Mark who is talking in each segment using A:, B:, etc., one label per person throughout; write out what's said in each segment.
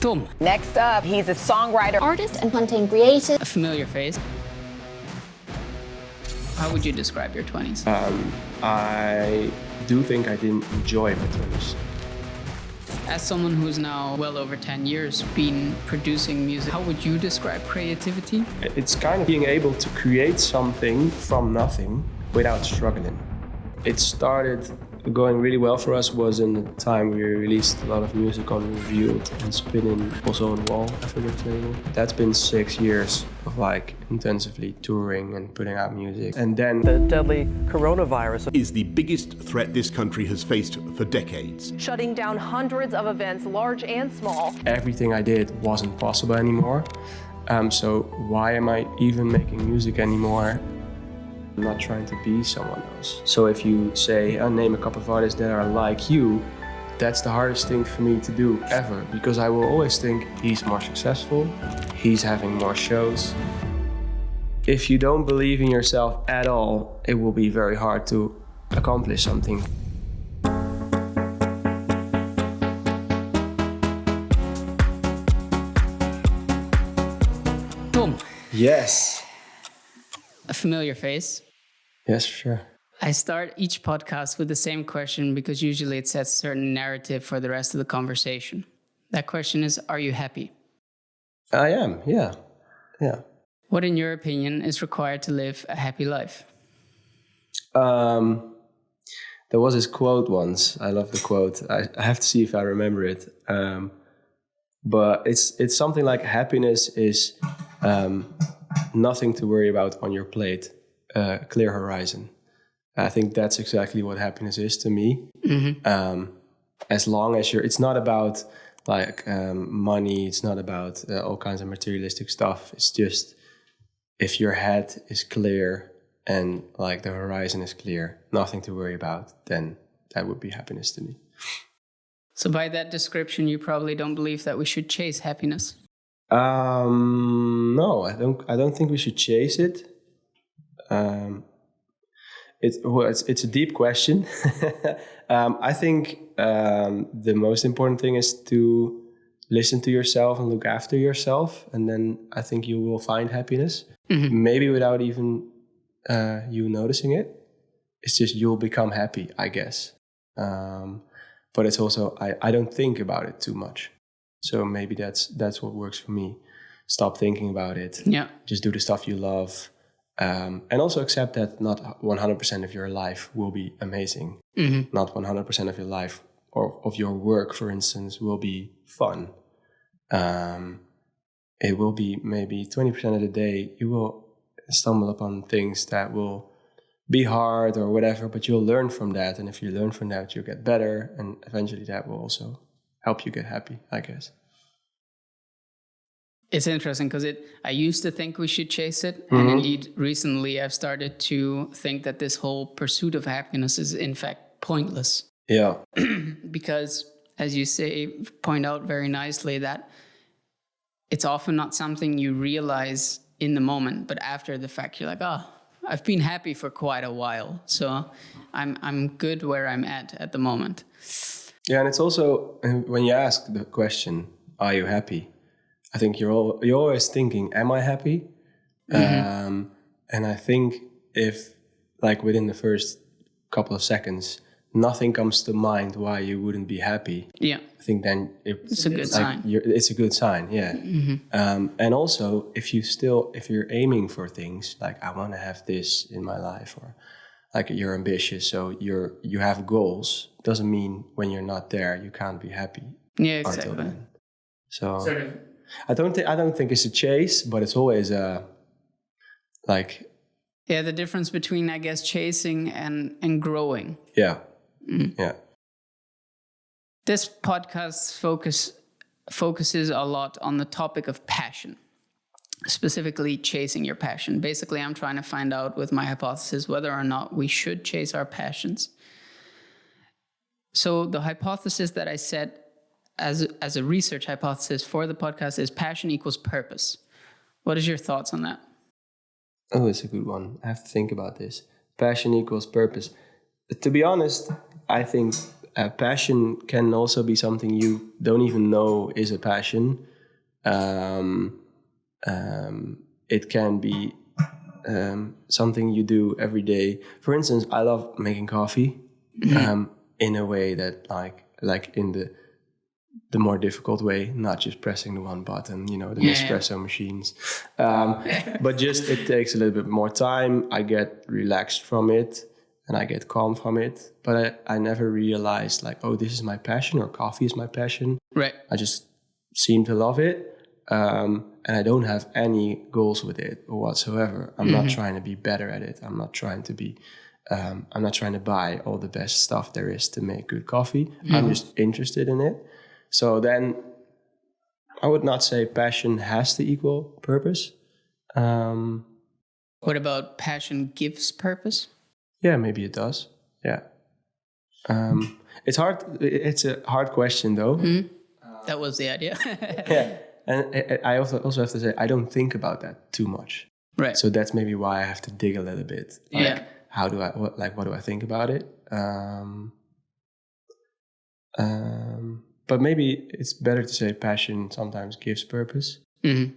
A: Thom.
B: Next up, he's a songwriter,
C: artist and content creator.
A: A familiar face. How would you describe your 20s?
D: I do think I didn't enjoy my 20s.
A: As someone who's now well over 10 years been producing music, how would you describe creativity?
D: It's kind of being able to create something from nothing without struggling. It started going really well for us was in the time we released a lot of music on Revealed and Spinning, also on Wall, a favorite label. That's been 6 years of intensively touring and putting out music. And then
E: the deadly coronavirus
F: is the biggest threat this country has faced for decades.
G: Shutting down hundreds of events, large and small.
D: Everything I did wasn't possible anymore. So why am I even making music anymore? I'm not trying to be someone else. So if you say, name a couple of artists that are like you, that's the hardest thing for me to do ever, because I will always think he's more successful, he's having more shows. If you don't believe in yourself at all, it will be very hard to accomplish something.
A: Thom.
D: Yes.
A: A familiar face.
D: Yes, sure.
A: I start each podcast with the same question because usually it sets a certain narrative for the rest of the conversation. That question is, are you happy?
D: I am, yeah.
A: What, in your opinion, is required to live a happy life?
D: There was this quote once. I love the quote. I have to see if I remember it. But it's something like happiness is nothing to worry about on your plate, clear horizon. I think that's exactly what happiness is to me. Mm-hmm. As long as it's not about money, it's not about all kinds of materialistic stuff. It's just if your head is clear and the horizon is clear, nothing to worry about, then that would be happiness to me.
A: So by that description, you probably don't believe that we should chase happiness.
D: No, I don't think we should chase it. It's a deep question. I think the most important thing is to listen to yourself and look after yourself, and then I think you will find happiness. Mm-hmm. Maybe without even you noticing it. It's just you'll become happy, I guess. But it's also I don't think about it too much. So maybe that's what works for me. Stop thinking about it.
A: Yeah.
D: Just do the stuff you love. And also accept that not 100% of your life will be amazing. Mm-hmm. Not 100% of your life or of your work, for instance, will be fun. It will be maybe 20% of the day you will stumble upon things that will be hard or whatever, but you'll learn from that. And if you learn from that, you'll get better. And eventually that will also help you get happy, I guess.
A: It's interesting because I used to think we should chase it. Mm-hmm. And indeed, recently I've started to think that this whole pursuit of happiness is in fact pointless.
D: Yeah.
A: Because as you point out very nicely, that it's often not something you realize in the moment, but after the fact, you're like, I've been happy for quite a while. So I'm good where I'm at the moment.
D: Yeah, and it's also, when you ask the question, are you happy? I think you're always thinking, am I happy? Mm-hmm. And I think if, within the first couple of seconds, nothing comes to mind why you wouldn't be happy.
A: Yeah,
D: I think then
A: it's a good sign.
D: It's a good sign, yeah. Mm-hmm. And also, if you're aiming for things I want to have this in my life, or you're ambitious, so you have goals. Doesn't mean when you're not there you can't be happy.
A: Yeah, exactly.
D: So I don't think it's a chase, but it's always Yeah,
A: the difference between, I guess, chasing and growing.
D: Yeah.
A: Mm.
D: Yeah.
A: This podcast focuses a lot on the topic of passion, specifically chasing your passion. Basically, I'm trying to find out with my hypothesis whether or not we should chase our passions. So the hypothesis that I set as a research hypothesis for the podcast is passion equals purpose. What is your thoughts on that?
D: Oh, it's a good one. I have to think about this. Passion equals purpose. To be honest, I think passion can also be something you don't even know is a passion. It can be something you do every day. For instance, I love making coffee in a way that like in the more difficult way, not just pressing the one button, the Nespresso machines. But just it takes a little bit more time. I get relaxed from it and I get calm from it. But I never realized like, oh, this is my passion or coffee is my passion.
A: Right.
D: I just seem to love it. And I don't have any goals with it or whatsoever. I'm not trying to be better at it. I'm not trying to buy all the best stuff there is to make good coffee. I'm just interested in it. So then I would not say passion has to equal purpose.
A: What about passion gives purpose?
D: Yeah, maybe it does. Yeah. It's hard. It's a hard question though.
A: That was the idea.
D: Yeah. And I also have to say, I don't think about that too much.
A: Right.
D: So that's maybe why I have to dig a little bit.
A: Yeah.
D: What do I think about it? But maybe it's better to say passion sometimes gives purpose. But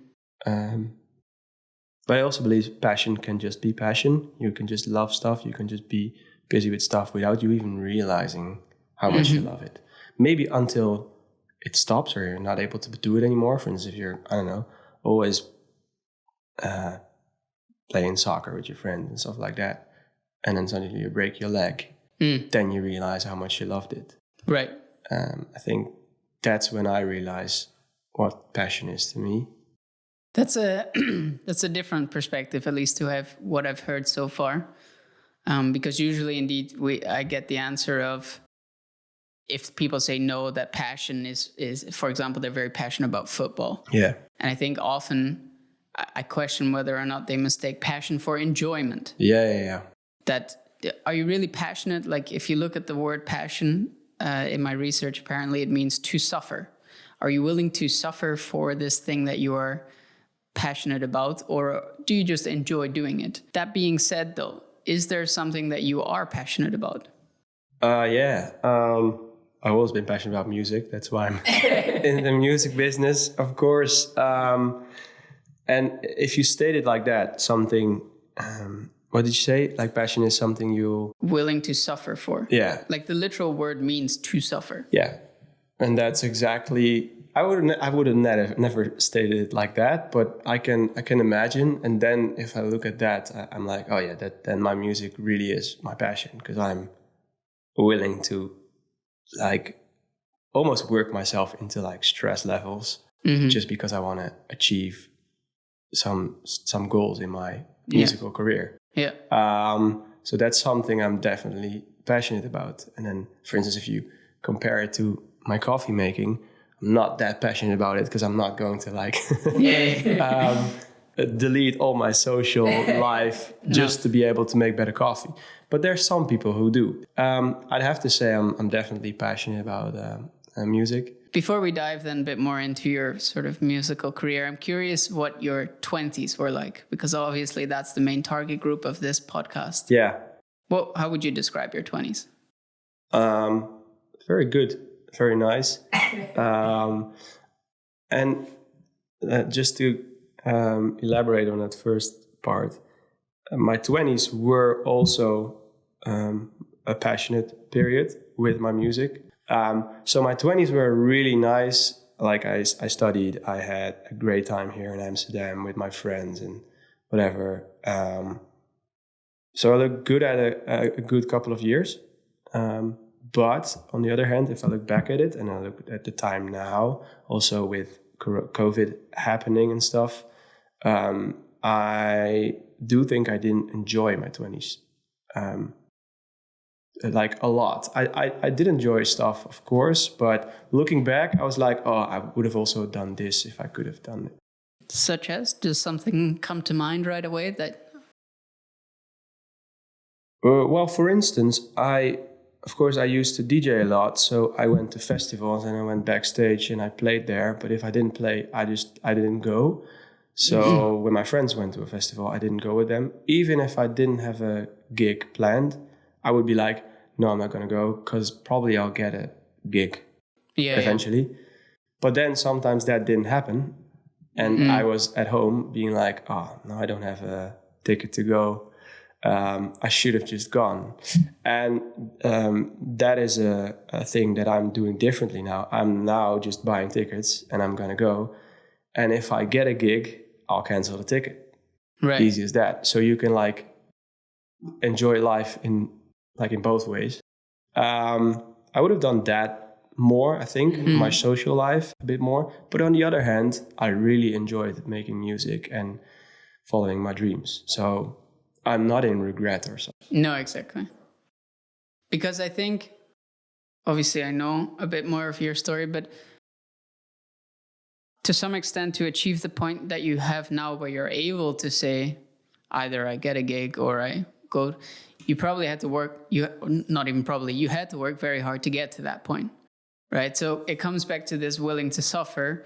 D: I also believe passion can just be passion. You can just love stuff. You can just be busy with stuff without you even realizing how much you love it. Maybe until it stops or you're not able to do it anymore. For instance, if you're, I don't know, always playing soccer with your friends and stuff like that, and then suddenly you break your leg, then you realize how much you loved it.
A: Right.
D: I think that's when I realize what passion is to me.
A: That's a different perspective, at least to have what I've heard so far. Because usually, indeed, I get the answer of, if people say no, that passion is, for example, they're very passionate about football.
D: Yeah.
A: And I think often I question whether or not they mistake passion for enjoyment.
D: Yeah.
A: That, are you really passionate? Like, if you look at the word passion, in my research, apparently it means to suffer. Are you willing to suffer for this thing that you are passionate about, or do you just enjoy doing it? That being said, though, is there something that you are passionate about?
D: Yeah. I've always been passionate about music. That's why I'm in the music business, of course. And if you state it like that, something, what did you say? Like passion is something you...
A: Willing to suffer for.
D: Yeah.
A: Like the literal word means to suffer.
D: Yeah. And that's exactly... I would have never stated it like that, but I can imagine. And then if I look at that, I'm like, oh yeah, then my music really is my passion, because I'm willing to like almost work myself into like stress levels just because I want to achieve some goals in my musical career.
A: Yeah.
D: So that's something I'm definitely passionate about. And then, for instance, if you compare it to my coffee making, I'm not that passionate about it because I'm not going to like delete all my social life just to be able to make better coffee. But there's some people who do. I'd have to say I'm definitely passionate about music.
A: Before we dive then a bit more into your sort of musical career, I'm curious what your 20s were like, because obviously that's the main target group of this podcast.
D: Yeah.
A: Well, how would you describe your 20s?
D: Very good. Very nice. And just to elaborate on that first part, my 20s were also a passionate period with my music. So my 20s were really nice. Like I studied, I had a great time here in Amsterdam with my friends and whatever. So I looked good at a good couple of years. But on the other hand, if I look back at it and I look at the time now, also with COVID happening and stuff, I do think I didn't enjoy my 20s. Like a lot. I did enjoy stuff, of course, but looking back, I was like, oh, I would have also done this if I could have done it.
A: Such as? Does something come to mind right away that...
D: Well, for instance, Of course, I used to DJ a lot, so I went to festivals and I went backstage and I played there. But if I didn't play, I didn't go. So when my friends went to a festival, I didn't go with them. Even if I didn't have a gig planned, I would be like, no, I'm not going to go because probably I'll get a gig eventually. Yeah. But then sometimes that didn't happen. And I was at home being like, oh, no, I don't have a ticket to go. I should have just gone. And that is a thing that I'm doing differently now. I'm now just buying tickets and I'm going to go. And if I get a gig, I'll cancel the ticket.
A: Right.
D: Easy as that. So you can like enjoy life in both ways. I would have done that more, I think, my social life a bit more. But on the other hand, I really enjoyed making music and following my dreams. So I'm not in regret or something.
A: No, exactly. Because I think, obviously I know a bit more of your story, but to some extent to achieve the point that you have now where you're able to say, either I get a gig or I go, you probably had to work, you had to work very hard to get to that point. Right. So it comes back to this willing to suffer.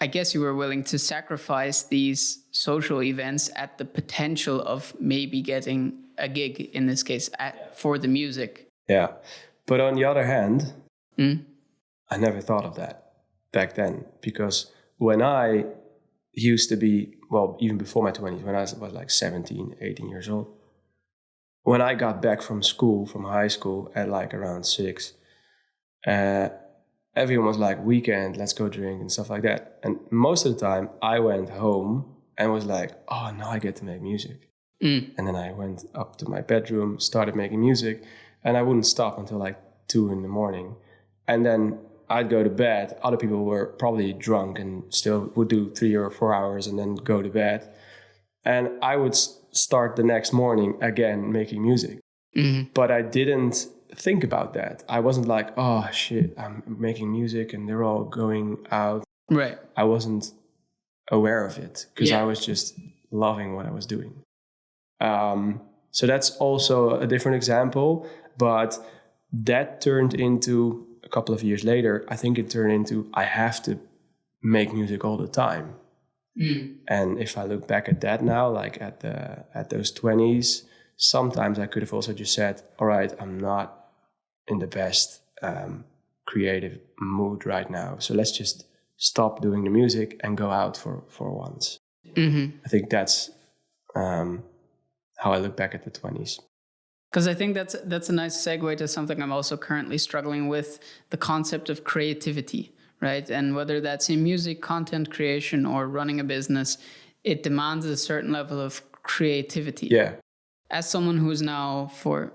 A: I guess you were willing to sacrifice these social events at the potential of maybe getting a gig, in this case, for the music.
D: Yeah. But on the other hand, I never thought of that back then, because when I used to be, well, even before my 20s, when I was like 17, 18 years old, when I got back from school, from high school at like around 6, everyone was like, weekend, let's go drink and stuff like that. And most of the time I went home and was like, oh, now I get to make music. And then I went up to my bedroom, started making music, and I wouldn't stop until like 2 a.m. And then I'd go to bed. Other people were probably drunk and still would do 3 or 4 hours and then go to bed. And I would start the next morning again making music. But I didn't think about that. I wasn't like, oh shit, I'm making music and they're all going out.
A: Right.
D: I wasn't aware of it because I was just loving what I was doing. So that's also a different example, but that turned into, a couple of years later, I think it turned into, I have to make music all the time. And if I look back at that now, like at those 20s, sometimes I could have also just said, all right, I'm not in the best creative mood right now. So let's just stop doing the music and go out for once. I think that's how I look back at the 20s.
A: Because I think that's a nice segue to something I'm also currently struggling with, the concept of creativity, right? And whether that's in music, content creation, or running a business, it demands a certain level of creativity.
D: Yeah.
A: As someone who's now for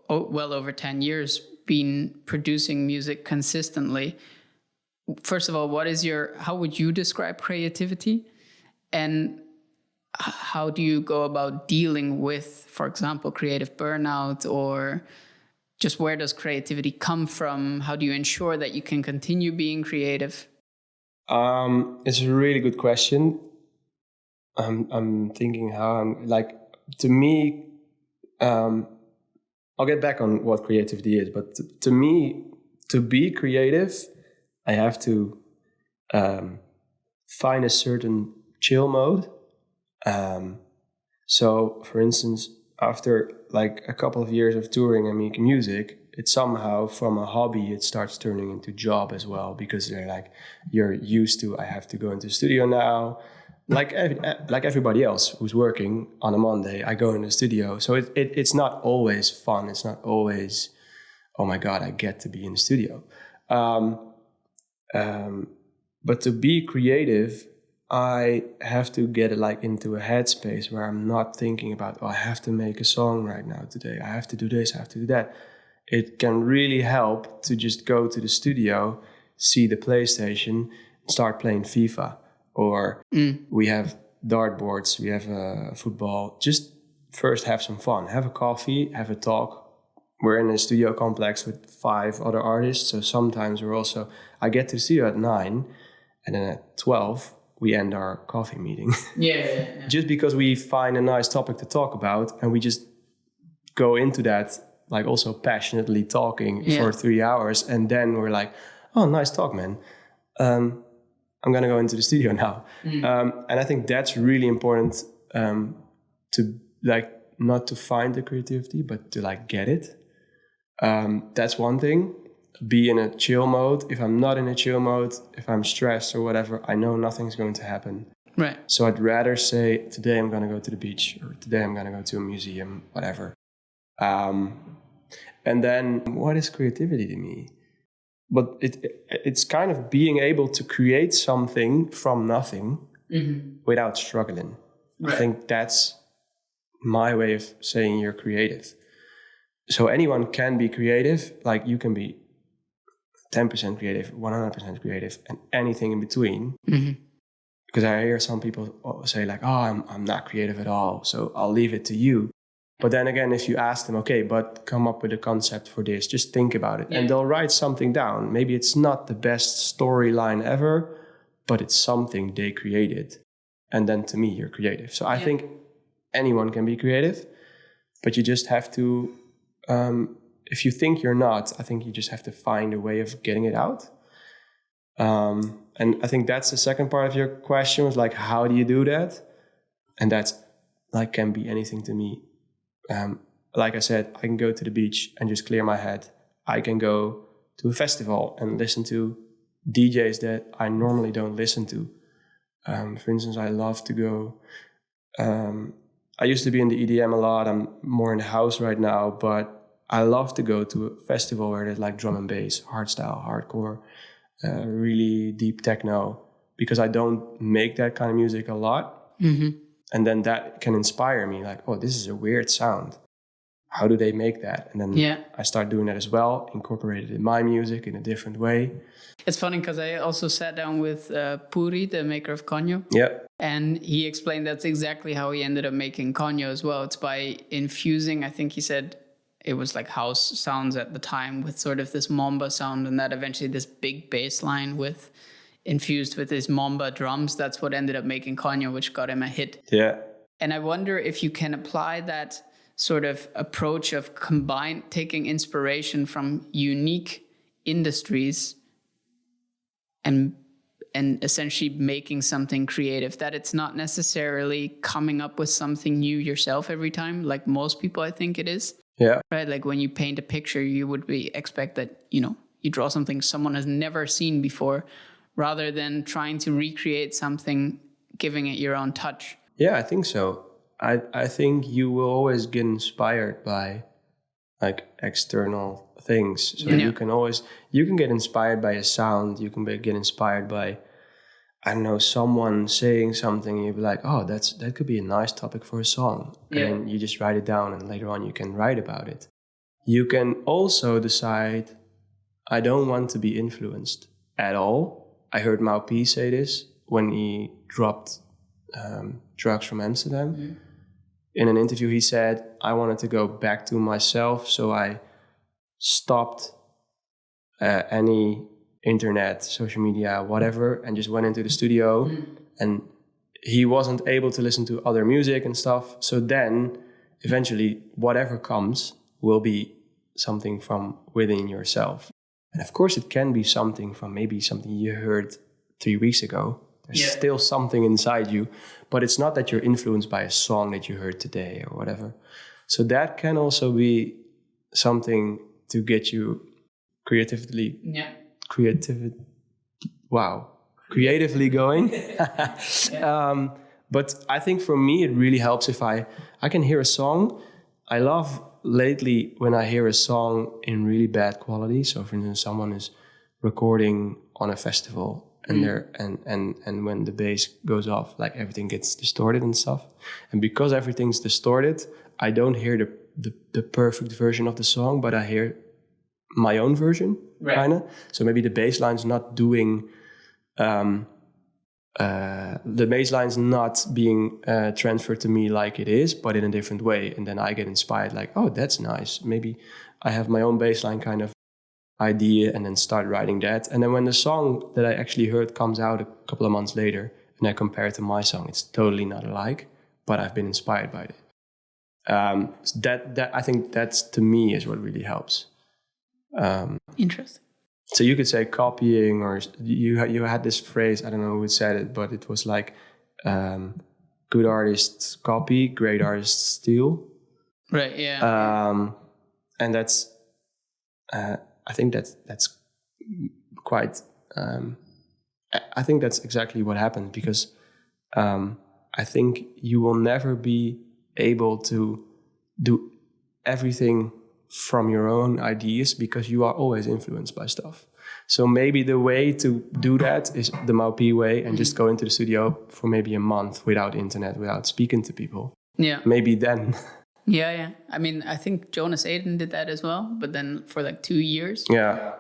A: well over 10 years been producing music consistently, first of all, how would you describe creativity? And how do you go about dealing with, for example, creative burnout, or just where does creativity come from? How do you ensure that you can continue being creative?
D: It's a really good question. I'm thinking how I'm like, to me, I'll get back on what creativity is, but to me, to be creative, I have to find a certain chill mode. So, for instance, after like a couple of years of touring and making music, it somehow from a hobby, it starts turning into job as well, because they're like, you're used to, I have to go into the studio now. Like everybody else who's working on a Monday, I go in the studio. So it's not always fun. It's not always, oh my God, I get to be in the studio. But to be creative, I have to get like into a headspace where I'm not thinking about, oh, I have to make a song right now today. I have to do this, I have to do that. It can really help to just go to the studio, see the PlayStation, start playing FIFA. Or we have dartboards, we have football. Just first have some fun, have a coffee, have a talk. We're in a studio complex with 5 other artists. So sometimes I get to the studio at 9 and then at 12, we end our coffee meeting.
A: Yeah.
D: Just because we find a nice topic to talk about and we just go into that, like also passionately talking for 3 hours. And then we're like, oh, nice talk, man. I'm going to go into the studio now. And I think that's really important to like, not to find the creativity, but to like get it. That's one thing. Be in a chill mode. If I'm not in a chill mode, if I'm stressed or whatever, I know nothing's going to happen.
A: Right.
D: So I'd rather say, today I'm going to go to the beach, or today I'm going to go to a museum, whatever. And then what is creativity to me? But it's kind of being able to create something from nothing without struggling. Right. I think that's my way of saying you're creative. So anyone can be creative, like you can be 10% creative, 100% creative, and anything in between. Because I hear some people say like, oh, I'm not creative at all, so I'll leave it to you. But then again, if you ask them, okay, but come up with a concept for this, just think about it. Yeah. And they'll write something down. Maybe it's not the best storyline ever, but it's something they created. And then to me, you're creative. So I think anyone can be creative, but you just have to, if you think you're not, I think you just have to find a way of getting it out. And I think that's the second part of your question, was like, how do you do that? And that's like, can be anything to me. Like I said, I can go to the beach and just clear my head. I can go to a festival and listen to DJs that I normally don't listen to. For instance, I love to go... I used to be in the EDM a lot. I'm more in the house right now, but I love to go to a festival where there's like drum and bass, hardstyle, hardcore, really deep techno, because I don't make that kind of music a lot. And then that can inspire me, like, oh, this is a weird sound. How do they make that? And then I start doing that as well, incorporate it in my music in a different way.
A: It's funny because I also sat down with Puri, the maker of Conyo.
D: Yeah.
A: And he explained that's exactly how he ended up making Conyo as well. It's by infusing, I think he said it was like house sounds at the time, with sort of this Mamba sound, and that eventually this big bass line infused with his Mamba drums. That's what ended up making Conyo, which got him a hit.
D: Yeah.
A: And I wonder if you can apply that sort of approach of taking inspiration from unique industries and essentially making something creative, that it's not necessarily coming up with something new yourself every time, like most people I think it is.
D: Yeah.
A: Right? Like when you paint a picture, you would expect that, you draw something someone has never seen before, rather than trying to recreate something, giving it your own touch.
D: Yeah, I think so. I think you will always get inspired by like external things. So you can get inspired by a sound. You can get inspired by, I don't know, someone saying something. And you'll be like, oh, that could be a nice topic for a song. Yeah. And you just write it down, and later on you can write about it. You can also decide, I don't want to be influenced at all. I heard Mau P say this when he dropped drugs from Amsterdam. Mm-hmm. In an interview, he said, I wanted to go back to myself, so I stopped any internet, social media, whatever, and just went into the studio. Mm-hmm. And he wasn't able to listen to other music and stuff. So then, eventually, whatever comes will be something from within yourself. And of course, it can be something from maybe something you heard 3 weeks ago. There's still something inside you, but it's not that you're influenced by a song that you heard today or whatever. So that can also be something to get you creatively going. But I think for me, it really helps if I can hear a song. I love lately when I hear a song in really bad quality. So for instance, someone is recording on a festival, and and when the bass goes off, like everything gets distorted and stuff. And because everything's distorted, I don't hear the perfect version of the song, but I hear my own version, kind of. So maybe the bass line's not doing, the bass line's not being transferred to me like it is, but in a different way. And then I get inspired, like, oh, that's nice. Maybe I have my own bass line kind of idea, and then start writing that. And then when the song that I actually heard comes out a couple of months later, and I compare it to my song, it's totally not alike, but I've been inspired by it. That I think that's, to me, is what really helps.
A: Interesting.
D: So you could say copying, or you had this phrase, I don't know who said it, but it was like, good artists copy, great artists steal.
A: Right, yeah.
D: And that's I think that's quite. I think that's exactly what happened, because I think you will never be able to do everything from your own ideas, because you are always influenced by stuff. So maybe the way to do that is the Maupi way, and just go into the studio for maybe a month without internet, without speaking to people.
A: Yeah.
D: Maybe then.
A: Yeah. I mean, I think Jonas Aiden did that as well, but then for like 2 years,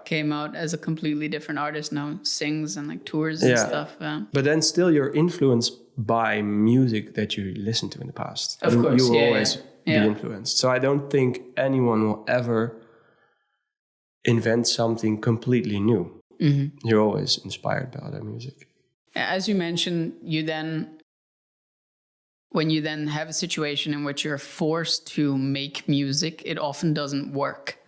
A: came out as a completely different artist. Now sings and like tours and stuff.
D: But then still you're influenced by music that you listened to in the past.
A: Of course,
D: you will always be influenced. So I don't think anyone will ever invent something completely new. Mm-hmm. You're always inspired by other music.
A: As you mentioned, when you then have a situation in which you're forced to make music, it often doesn't work.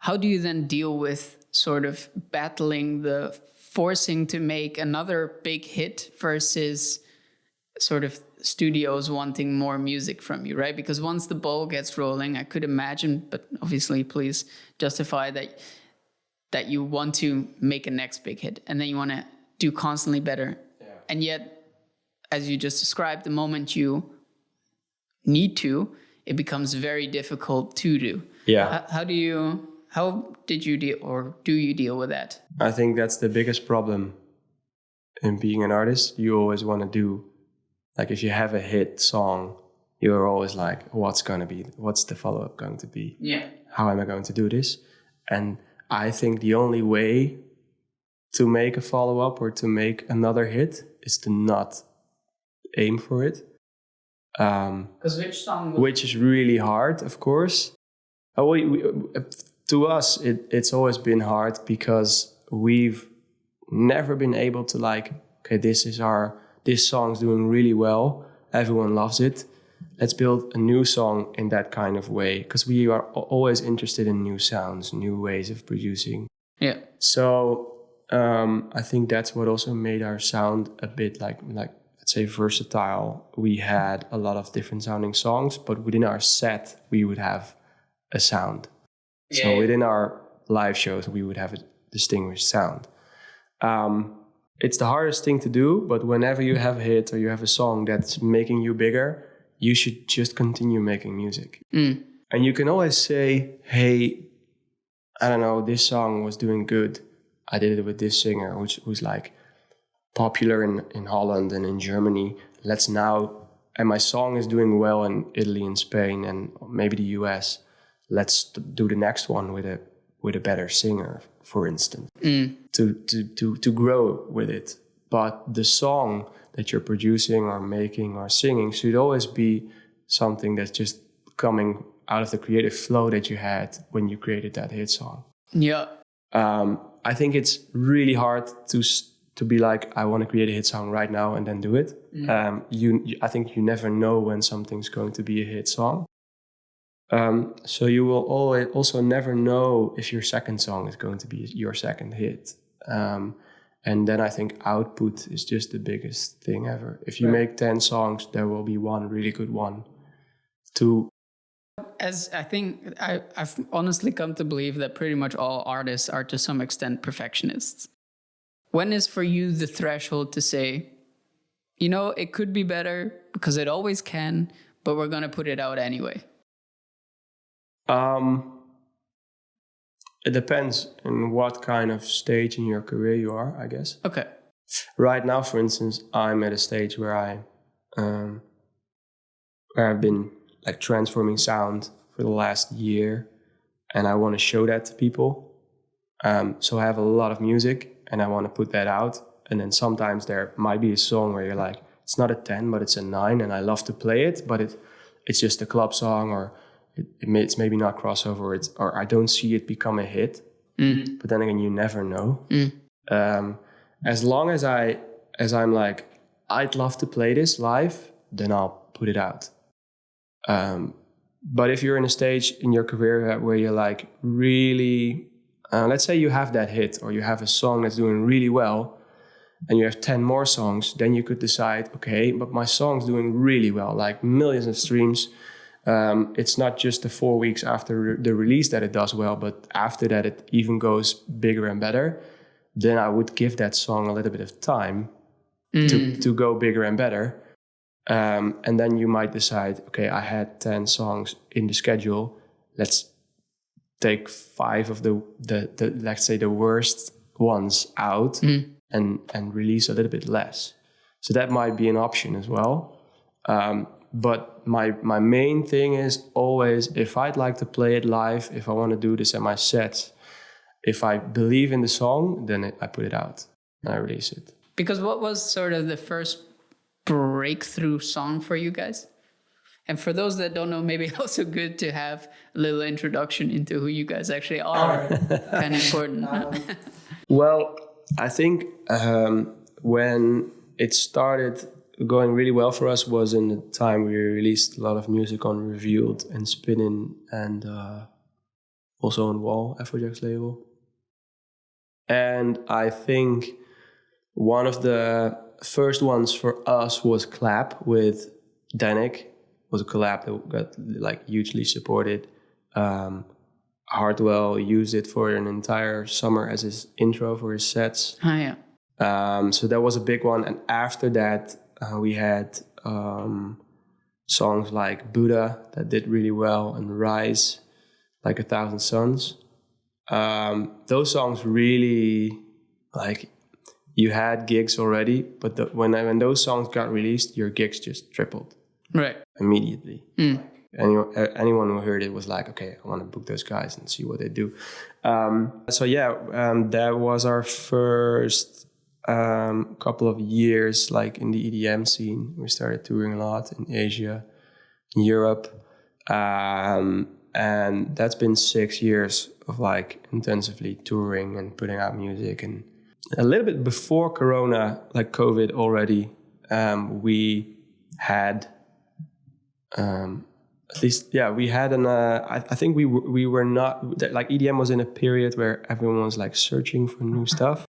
A: How do you then deal with sort of battling the forcing to make another big hit versus sort of studios wanting more music from you, right? Because once the ball gets rolling, I could imagine, but obviously please justify that you want to make a next big hit, and then you want to do constantly better. Yeah. And yet, as you just described, the moment you need to, it becomes very difficult to do.
D: Yeah.
A: How did you deal, or do you deal with that?
D: I think that's the biggest problem in being an artist. You always want to do, like, if you have a hit song, you're always like, what's the follow-up going to be?
A: Yeah.
D: How am I going to do this? And I think the only way to make a follow-up or to make another hit is to not aim for it.
A: Because
D: which is really hard, of course. To us, it's always been hard because we've never been able to like, okay, this song's doing really well, everyone loves it, let's build a new song in that kind of way, because we are always interested in new sounds, new ways of producing.
A: Yeah.
D: So I think that's what also made our sound a bit like let's say versatile. We had a lot of different sounding songs, but within our set we would have a sound. Yeah. So within our live shows we would have a distinguished sound. It's the hardest thing to do, but whenever you have a hit or you have a song that's making you bigger, you should just continue making music. Mm. And you can always say, hey, I don't know, this song was doing good. I did it with this singer who's like popular in Holland and in Germany. And my song is doing well in Italy and Spain and maybe the US. Let's do the next one with a better singer, for instance, to grow with it. But the song that you're producing or making or singing should always be something that's just coming out of the creative flow that you had when you created that hit song.
A: Yeah.
D: I think it's really hard to be like, I want to create a hit song right now and then do it. I think you never know when something's going to be a hit song. So you will always also never know if your second song is going to be your second hit. And then I think output is just the biggest thing ever. If you make 10 songs, there will be one really good one.
A: As I think I've honestly come to believe that pretty much all artists are to some extent perfectionists. When is for you the threshold to say, it could be better because it always can, but we're going to put it out anyway?
D: It depends on what kind of stage in your career you are, I guess.
A: Okay.
D: Right now, for instance, I'm at a stage where I've been like transforming sound for the last year, and I want to show that to people. So I have a lot of music, and I want to put that out. And then sometimes there might be a song where you're like, it's not a 10, but it's a 9, and I love to play it, but it's just a club song, or it's maybe not crossover, or I don't see it become a hit. Mm. But then again, you never know. Mm. As long as I'm like, I'd love to play this live, then I'll put it out. But if you're in a stage in your career where you're like really, let's say you have that hit, or you have a song that's doing really well, and you have 10 more songs, then you could decide, okay, but my song's doing really well, like millions of streams. It's not just the 4 weeks after the release that it does well, but after that it even goes bigger and better. Then I would give that song a little bit of time to go bigger and better. And then you might decide, okay, I had 10 songs in the schedule. Let's take 5 of the let's say the worst ones out and release a little bit less. So that might be an option as well. But my main thing is always, if I'd like to play it live, if I want to do this at my sets, if I believe in the song, then I put it out and I release it.
A: Because what was sort of the first breakthrough song for you guys? And for those that don't know, maybe also good to have a little introduction into who you guys actually are. Kind of important.
D: Well, I think when it started going really well for us was in the time we released a lot of music on Revealed and Spinnin' and also on Wall, Afrojack's label. And I think one of the first ones for us was Clap with Danik. Was a collab that got like hugely supported. Hardwell used it for an entire summer as his intro for his sets.
A: Oh, yeah.
D: So that was a big one. And after that, we had songs like Buddha that did really well and Rise, like 1,000 Suns. Those songs really, like, you had gigs already, but when those songs got released, your gigs just tripled.
A: Right.
D: Immediately. Anyone who heard it was like, okay, I want to book those guys and see what they do. That was our first couple of years, like in the EDM scene. We started touring a lot in Asia, in Europe. And that's been 6 years of like intensively touring and putting out music. And a little bit before Corona, like COVID already, we had... at least, yeah, we had I think we were not, like EDM was in a period where everyone was like searching for new stuff.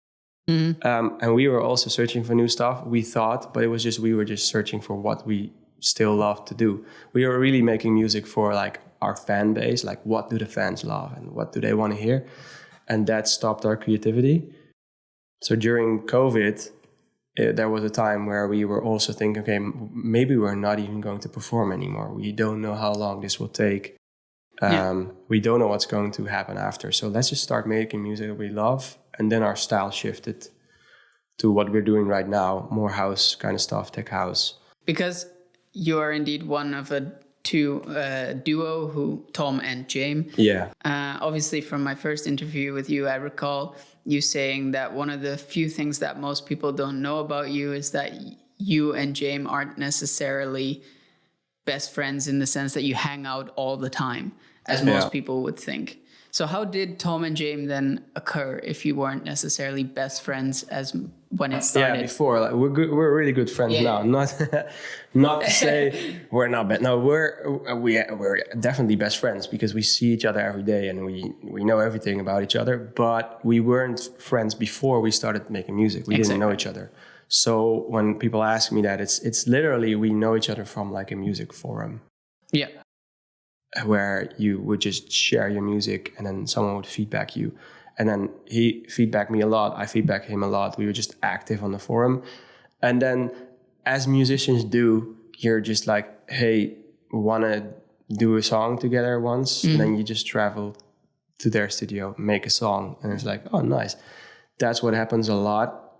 D: And we were also searching for new stuff, we thought, but we were just searching for what we still love to do. We were really making music for like our fan base, like what do the fans love and what do they want to hear? And that stopped our creativity. So during COVID, there was a time where we were also thinking, okay, maybe we're not even going to perform anymore. We don't know how long this will take. We don't know what's going to happen after. So let's just start making music that we love. And then our style shifted to what we're doing right now, more house kind of stuff, tech house.
A: Because you are indeed one of a duo, Thom and Jame.
D: Yeah.
A: Obviously, from my first interview with you, I recall you saying that one of the few things that most people don't know about you is that you and Jame aren't necessarily best friends in the sense that you hang out all the time, as most people would think. So how did Thom and Jame then occur if you weren't necessarily best friends as when it started?
D: Yeah, before, like, we're really good friends now. Not to say we're not bad. No, we're definitely best friends because we see each other every day and we know everything about each other. But we weren't friends before we started making music. We didn't know each other. So when people ask me that, it's literally we know each other from like a music forum.
A: Yeah.
D: Where you would just share your music and then someone would feedback you. And then he feedbacked me a lot. I feedback him a lot. We were just active on the forum. And then as musicians do, you're just like, hey, want to do a song together once? And then you just travel to their studio, make a song. And it's like, oh, nice. That's what happens a lot.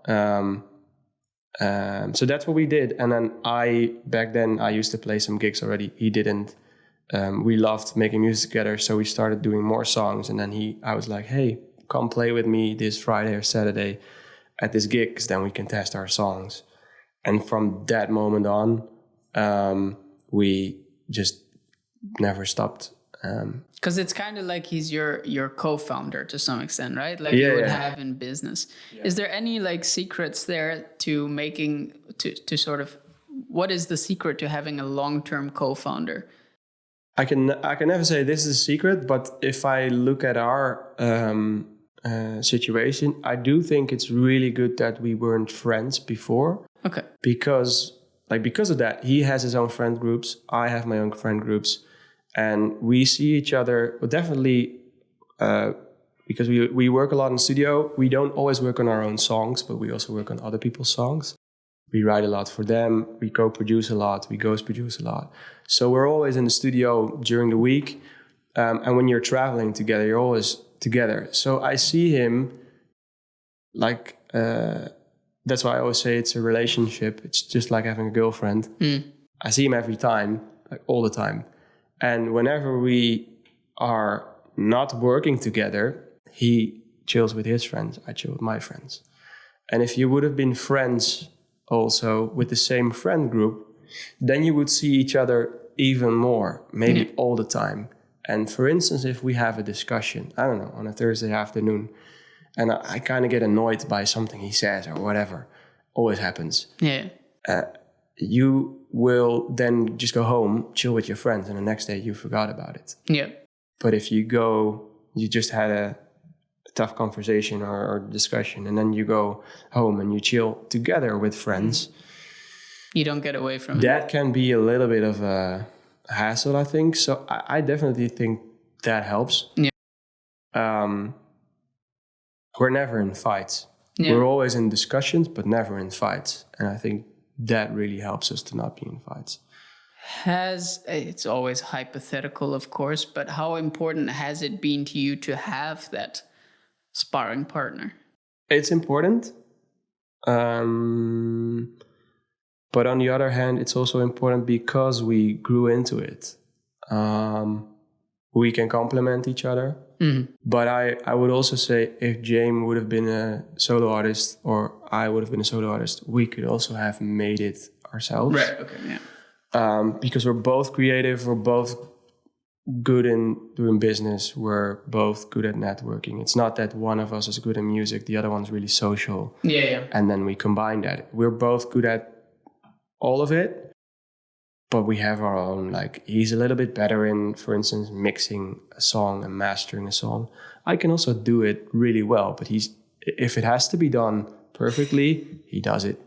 D: So that's what we did. And then back then I used to play some gigs already. He didn't. We loved making music together, so we started doing more songs. And then I was like, hey, come play with me this Friday or Saturday at this gig, because then we can test our songs. And from that moment on, we just never stopped.
A: Because it's kind of like he's your co-founder to some extent, right? Like you would have in business. Yeah. Is there any like secrets there to making, to sort of, what is the secret to having a long-term co-founder?
D: I can never say this is a secret, but if I look at our situation, I do think it's really good that we weren't friends before.
A: Okay.
D: Because of that, he has his own friend groups. I have my own friend groups. And we see each other, well, definitely, because we work a lot in the studio. We don't always work on our own songs, but we also work on other people's songs. We write a lot for them. We co-produce a lot. We ghost produce a lot. So we're always in the studio during the week. And when you're traveling together, you're always together. So I see him like, that's why I always say it's a relationship. It's just like having a girlfriend. I see him every time, like all the time. And whenever we are not working together, he chills with his friends. I chill with my friends. And if you would have been friends also with the same friend group, then you would see each other even more, maybe all the time. And for instance, if we have a discussion, I don't know, on a Thursday afternoon, and I kind of get annoyed by something he says or whatever, always happens.
A: Yeah.
D: You will then just go home, chill with your friends, and the next day you forgot about it.
A: Yeah.
D: But if you just had a tough conversation or discussion, and then you go home and you chill together with friends,
A: you don't get away from it.
D: That can be a little bit of a hassle, I think. So I definitely think that helps.
A: Yeah.
D: We're never in fights.
A: Yeah.
D: We're always in discussions, but never in fights. And I think that really helps us to not be in fights.
A: It's always hypothetical, of course, but how important has it been to you to have that sparring partner?
D: It's important. But on the other hand, it's also important because we grew into it. We can complement each other. Mm-hmm. But I would also say if Jame would have been a solo artist or I would have been a solo artist, we could also have made it ourselves.
A: Right, okay, yeah.
D: Because we're both creative, we're both good in doing business, we're both good at networking. It's not that one of us is good in music, the other one's really social.
A: Yeah.
D: And then we combine that. We're both good at all of it, but we have our own, like, he's a little bit better in, for instance, mixing a song and mastering a song. I can also do it really well, but if it has to be done perfectly, he does it.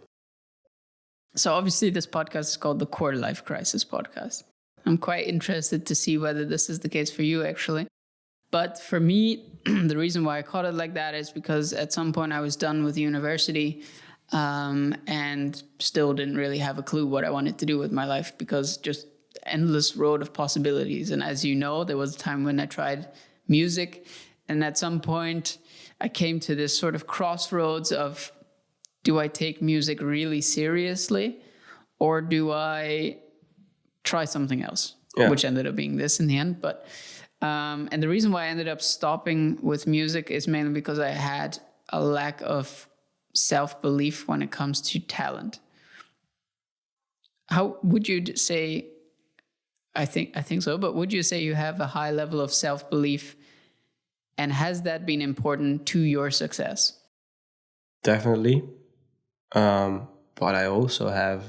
A: So obviously this podcast is called the Quarter Life Crisis Podcast. I'm quite interested to see whether this is the case for you, actually. But for me, the reason why I called it like that is because at some point I was done with university and still didn't really have a clue what I wanted to do with my life because just endless road of possibilities. And as you know, there was a time when I tried music. And at some point, I came to this sort of crossroads of, do I take music really seriously or do I try something else, which ended up being this in the end. But and the reason why I ended up stopping with music is mainly because I had a lack of self-belief when it comes to talent. How would you say, I think so, but would you say you have a high level of self-belief and has that been important to your success?
D: Definitely. But I also have,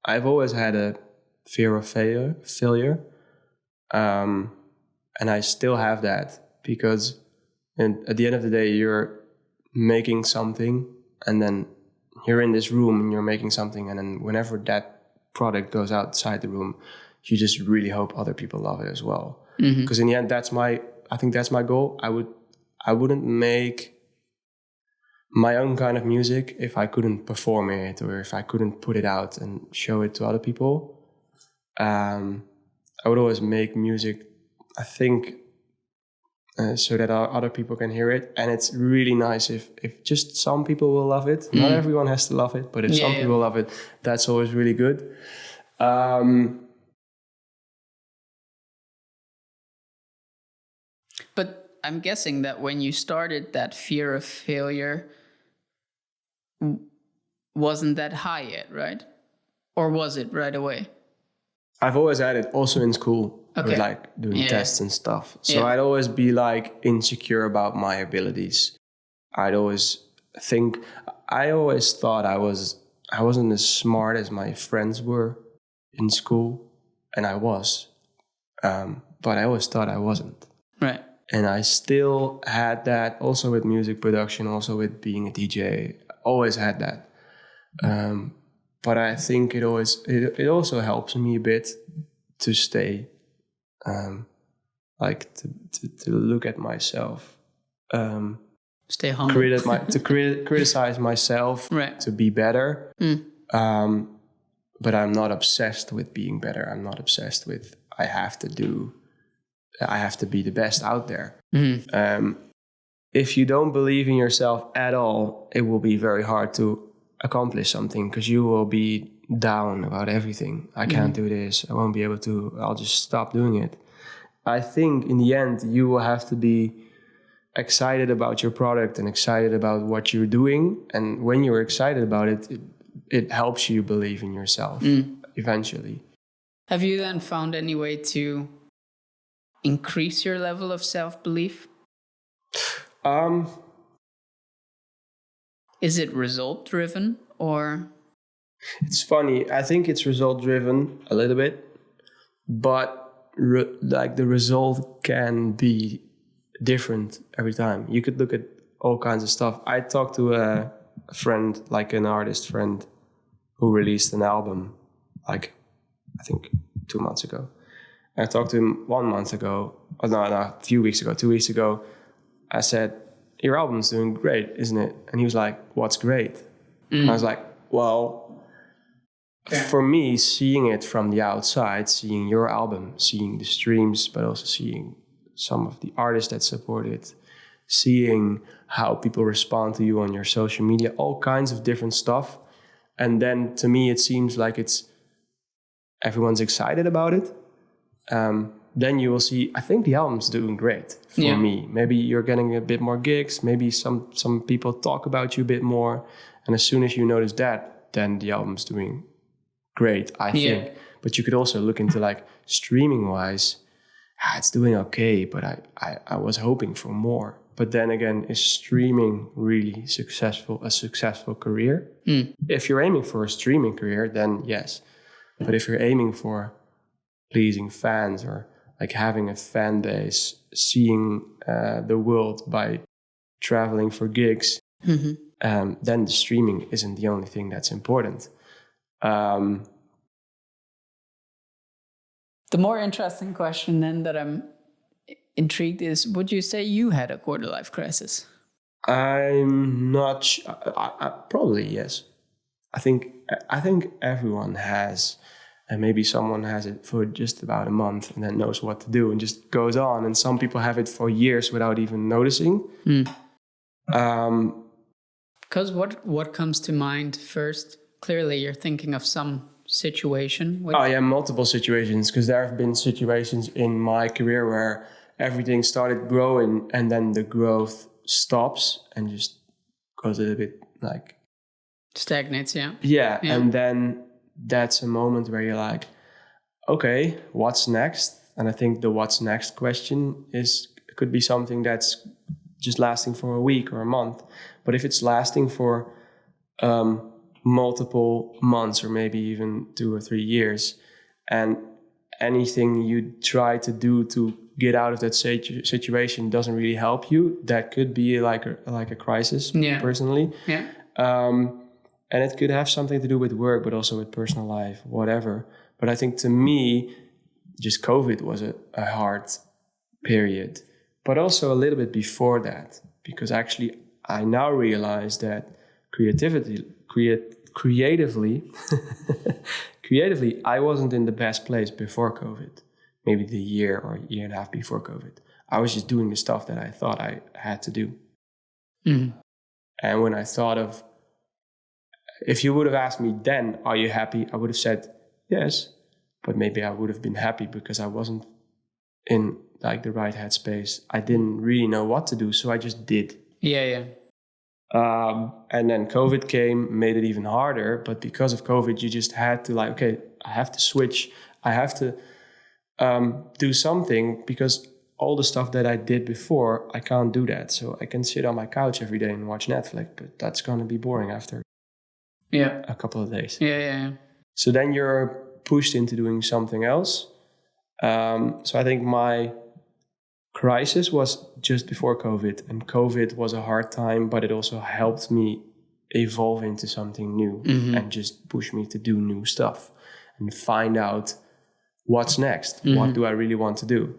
D: I've always had a fear of failure. And I still have that because at the end of the day, you're making something and then you're in this room and you're making something. And then whenever that product goes outside the room, you just really hope other people love it as well. Because in the end, I think that's my goal. I wouldn't make my own kind of music if I couldn't perform it or if I couldn't put it out and show it to other people. I would always make music, I think, so that other people can hear it. And it's really nice if just some people will love it. Not everyone has to love it, but if some people love it, that's always really good.
A: But I'm guessing that when you started, that fear of failure wasn't that high yet, right? Or was it right away?
D: I've always had it also in school with like doing tests and stuff. So I'd always be like insecure about my abilities. I always thought I wasn't as smart as my friends were in school, and I was. But I always thought I wasn't.
A: Right.
D: And I still had that also with music production, also with being a DJ. Always had that. but I think it also helps me a bit to stay, like to look at myself,
A: Stay humble.
D: criticize myself,
A: Right.
D: to be better. But I'm not obsessed with being better. I'm not obsessed with I have to be the best out there. If you don't believe in yourself at all, it will be very hard to accomplish something, because you will be down about everything. I can't do this. I won't be able to. I'll just stop doing it. I think in the end, you will have to be excited about your product and excited about what you're doing. And when you're excited about it, it helps you believe in yourself eventually.
A: Have you then found any way to increase your level of self-belief? Is it result-driven or?
D: It's funny. I think it's result-driven a little bit, but like the result can be different every time. You could look at all kinds of stuff. I talked to a friend, like an artist friend, who released an album, like I think 2 months ago. And I talked to him 1 month ago. Oh, no, a few weeks ago, 2 weeks ago. I said, "Your album's doing great, isn't it?" And he was like, "What's great?" And I was like, well, for me, seeing it from the outside, seeing your album, seeing the streams, but also seeing some of the artists that support it, seeing how people respond to you on your social media, all kinds of different stuff. And then to me, it seems like everyone's excited about it. Then you will see, I think the album's doing great for me. Maybe you're getting a bit more gigs. Maybe some people talk about you a bit more. And as soon as you notice that, then the album's doing great, I think. But you could also look into like streaming wise, it's doing okay, but I was hoping for more. But then again, is streaming really a successful career? If you're aiming for a streaming career, then yes. But if you're aiming for pleasing fans or like having a fan base, seeing the world by traveling for gigs, then the streaming isn't the only thing that's important.
A: The more interesting question then that I'm intrigued is, would you say you had a quarter life crisis?
D: I'm not probably yes. I think everyone has, and maybe someone has it for just about a month and then knows what to do and just goes on. And some people have it for years without even noticing.
A: Because what comes to mind first? Clearly, you're thinking of some situation.
D: Multiple situations, because there have been situations in my career where everything started growing and then the growth stops and just goes a little bit like
A: stagnates.
D: Yeah. And then that's a moment where you're like, okay, what's next? And I think the what's next question could be something that's just lasting for a week or a month. But if it's lasting for multiple months or maybe even 2 or 3 years, and anything you try to do to get out of that situation doesn't really help you, that could be like a crisis, personally. And it could have something to do with work, but also with personal life, whatever. But I think to me, just COVID was a hard period, but also a little bit before that, because actually I now realize that creatively, I wasn't in the best place before COVID, maybe the year or year and a half before COVID. I was just doing the stuff that I thought I had to do. And when I thought of, if you would have asked me then, are you happy? I would have said yes, but maybe I would have been happy because I wasn't in like the right headspace. I didn't really know what to do, so I just did. And then COVID came, made it even harder. But because of COVID, you just had to like, okay, I have to switch. I have to do something, because all the stuff that I did before, I can't do that. So I can sit on my couch every day and watch Netflix, but that's going to be boring after a couple of days. So then you're pushed into doing something else. So I think my crisis was just before COVID, and COVID was a hard time, but it also helped me evolve into something new and just push me to do new stuff and find out what's next. What do I really want to do?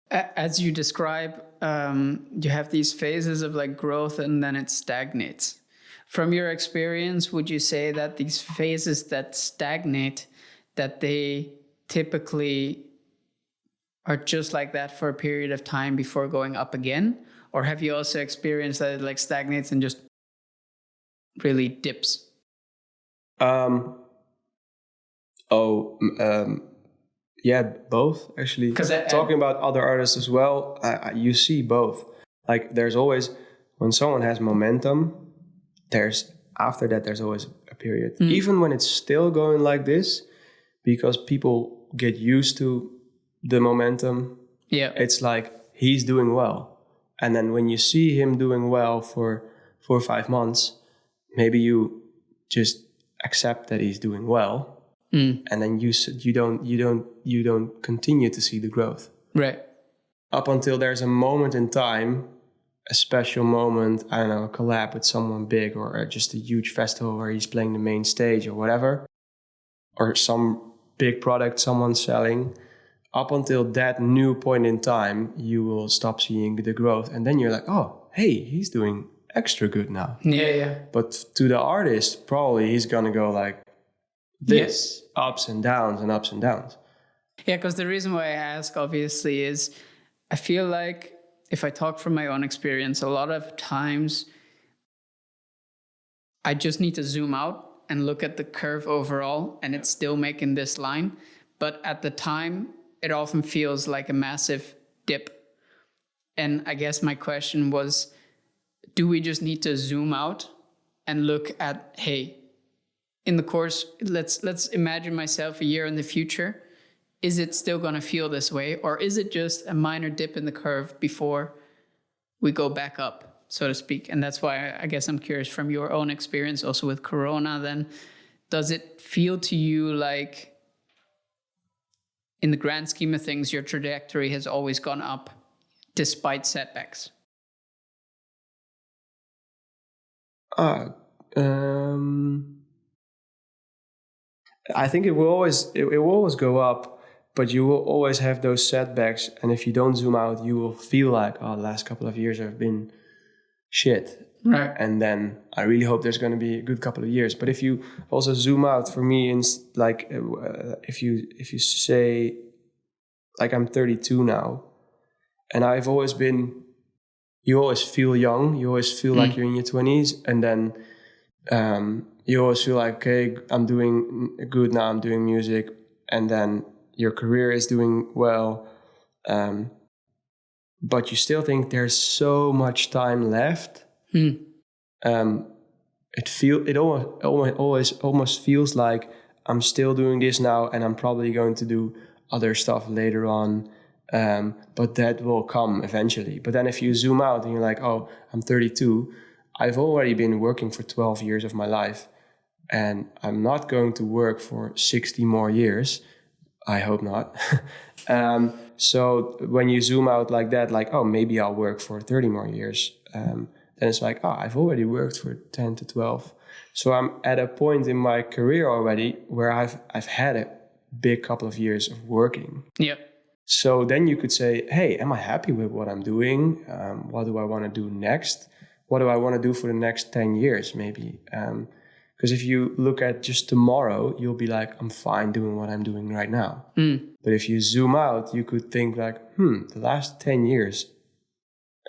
A: As you describe, you have these phases of like growth and then it stagnates. From your experience, would you say that these phases that stagnate, that they typically are just like that for a period of time before going up again? Or have you also experienced that it like stagnates and just really dips?
D: Yeah, both actually. Talking about other artists as well, you see both. Like there's always, when someone has momentum, after that there's always a period. Even when it's still going like this, because people get used to the momentum. Yeah, it's like he's doing well, and then when you see him doing well for 4 or 5 months, maybe you just accept that he's doing well. And then you don't continue to see the growth. Right. Up until there's a moment in time, a special moment, I don't know, a collab with someone big or just a huge festival where he's playing the main stage or whatever, or some big product someone's selling. Up until that new point in time, you will stop seeing the growth. And then you're like, oh, hey, he's doing extra good now. Yeah. But to the artist, probably he's going to go like, this ups and downs and ups and downs. Yeah, because the reason why I ask, obviously, is I feel like if I talk from my own experience, a lot of times I just need to zoom out and look at the curve overall, and it's still making this line. But at the time, it often feels like a massive dip. And I guess my question was, do we just need to zoom out and look at, hey, in the course, let's imagine myself a year in the future. Is it still going to feel this way? Or is it just a minor dip in the curve before we go back up, so to speak? And that's why I guess I'm curious from your own experience also with Corona then, does it feel to you like in the grand scheme of things, your trajectory has always gone up despite setbacks? I think it will always go up, but you will always have those setbacks. And if you don't zoom out, you will feel like, oh, the last couple of years have been shit. Right. And then I really hope there's going to be a good couple of years. But if you also zoom out, for me, if you say, like I'm 32 now, and I've always been, you always feel young, you always feel like you're in your 20s, and then you always feel like, okay, I'm doing good now, I'm doing music, and then your career is doing well, but you still think there's so much time left. It almost feels like I'm still doing this now, and I'm probably going to do other stuff later on, but that will come eventually. But then if you zoom out and you're like, oh, I'm 32, I've already been working for 12 years of my life, and I'm not going to work for 60 more years. I hope not. So when you zoom out like that, like, oh, maybe I'll work for 30 more years. Then it's like, oh, I've already worked for 10 to 12. So I'm at a point in my career already where I've had a big couple of years of working. Yep. So then you could say, hey, am I happy with what I'm doing? What do I want to do next? What do I want to do for the next 10 years, maybe? Because if you look at just tomorrow, you'll be like, I'm fine doing what I'm doing right now. But if you zoom out, you could think like, the last 10 years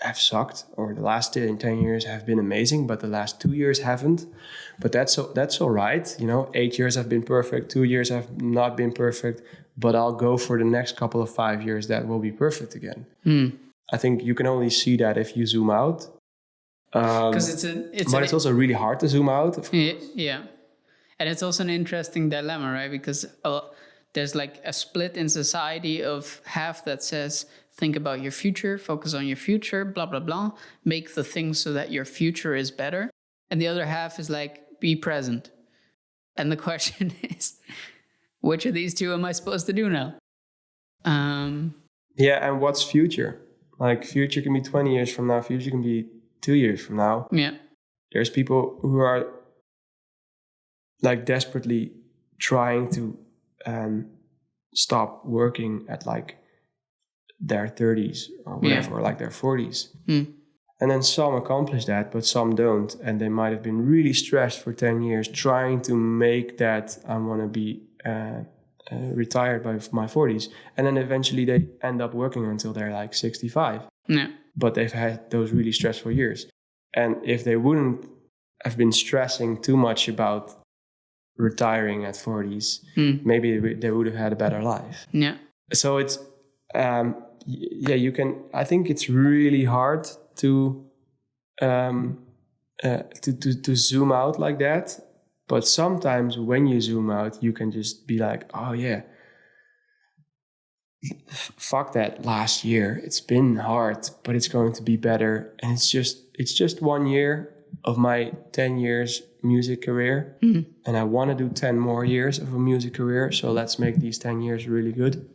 D: have sucked, or the last 10 years have been amazing, but the last 2 years haven't. But that's all right. 8 years have been perfect, 2 years have not been perfect, but I'll go for the next couple of 5 years that will be perfect again. I think you can only see that if you zoom out. Because it's also really hard to zoom out. Yeah. And it's also an interesting dilemma, right? Because there's like a split in society of half that says, think about your future, focus on your future, blah, blah, blah. Make the things so that your future is better. And the other half is like, be present. And the question is, which of these two am I supposed to do now? Yeah, and what's future? Like, future can be 20 years from now. Future can be 2 years from now,
A: Yeah.
D: there's people who are like desperately trying to stop working at like their 30s or whatever, or like their 40s. And then some accomplish that, but some don't. And they might have been really stressed for 10 years trying to make that I want to be retired by my 40s. And then eventually they end up working until they're like 65.
A: Yeah.
D: But they've had those really stressful years. And if they wouldn't have been stressing too much about retiring at 40s, maybe they would have had a better life.
A: Yeah.
D: So it's, you can, I think it's really hard to zoom out like that. But sometimes when you zoom out, you can just be like, oh yeah, fuck that last year. It's been hard, but it's going to be better. And it's just 1 year of my 10 years music career. And I want to do 10 more years of a music career. So let's make these 10 years really good.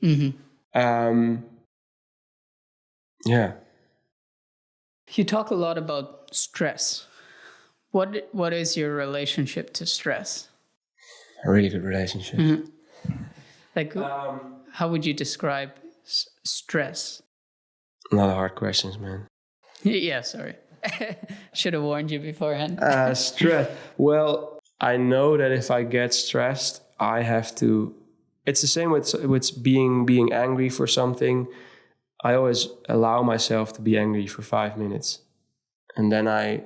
D: Yeah.
A: You talk a lot about stress. What is your relationship to stress?
D: A really good relationship.
A: Like, how would you describe stress?
D: A lot of hard questions, man.
A: Yeah, sorry. Should have warned you beforehand.
D: Stress. Well, I know that if I get stressed, I have to. It's the same with being angry for something. I always allow myself to be angry for 5 minutes, and then I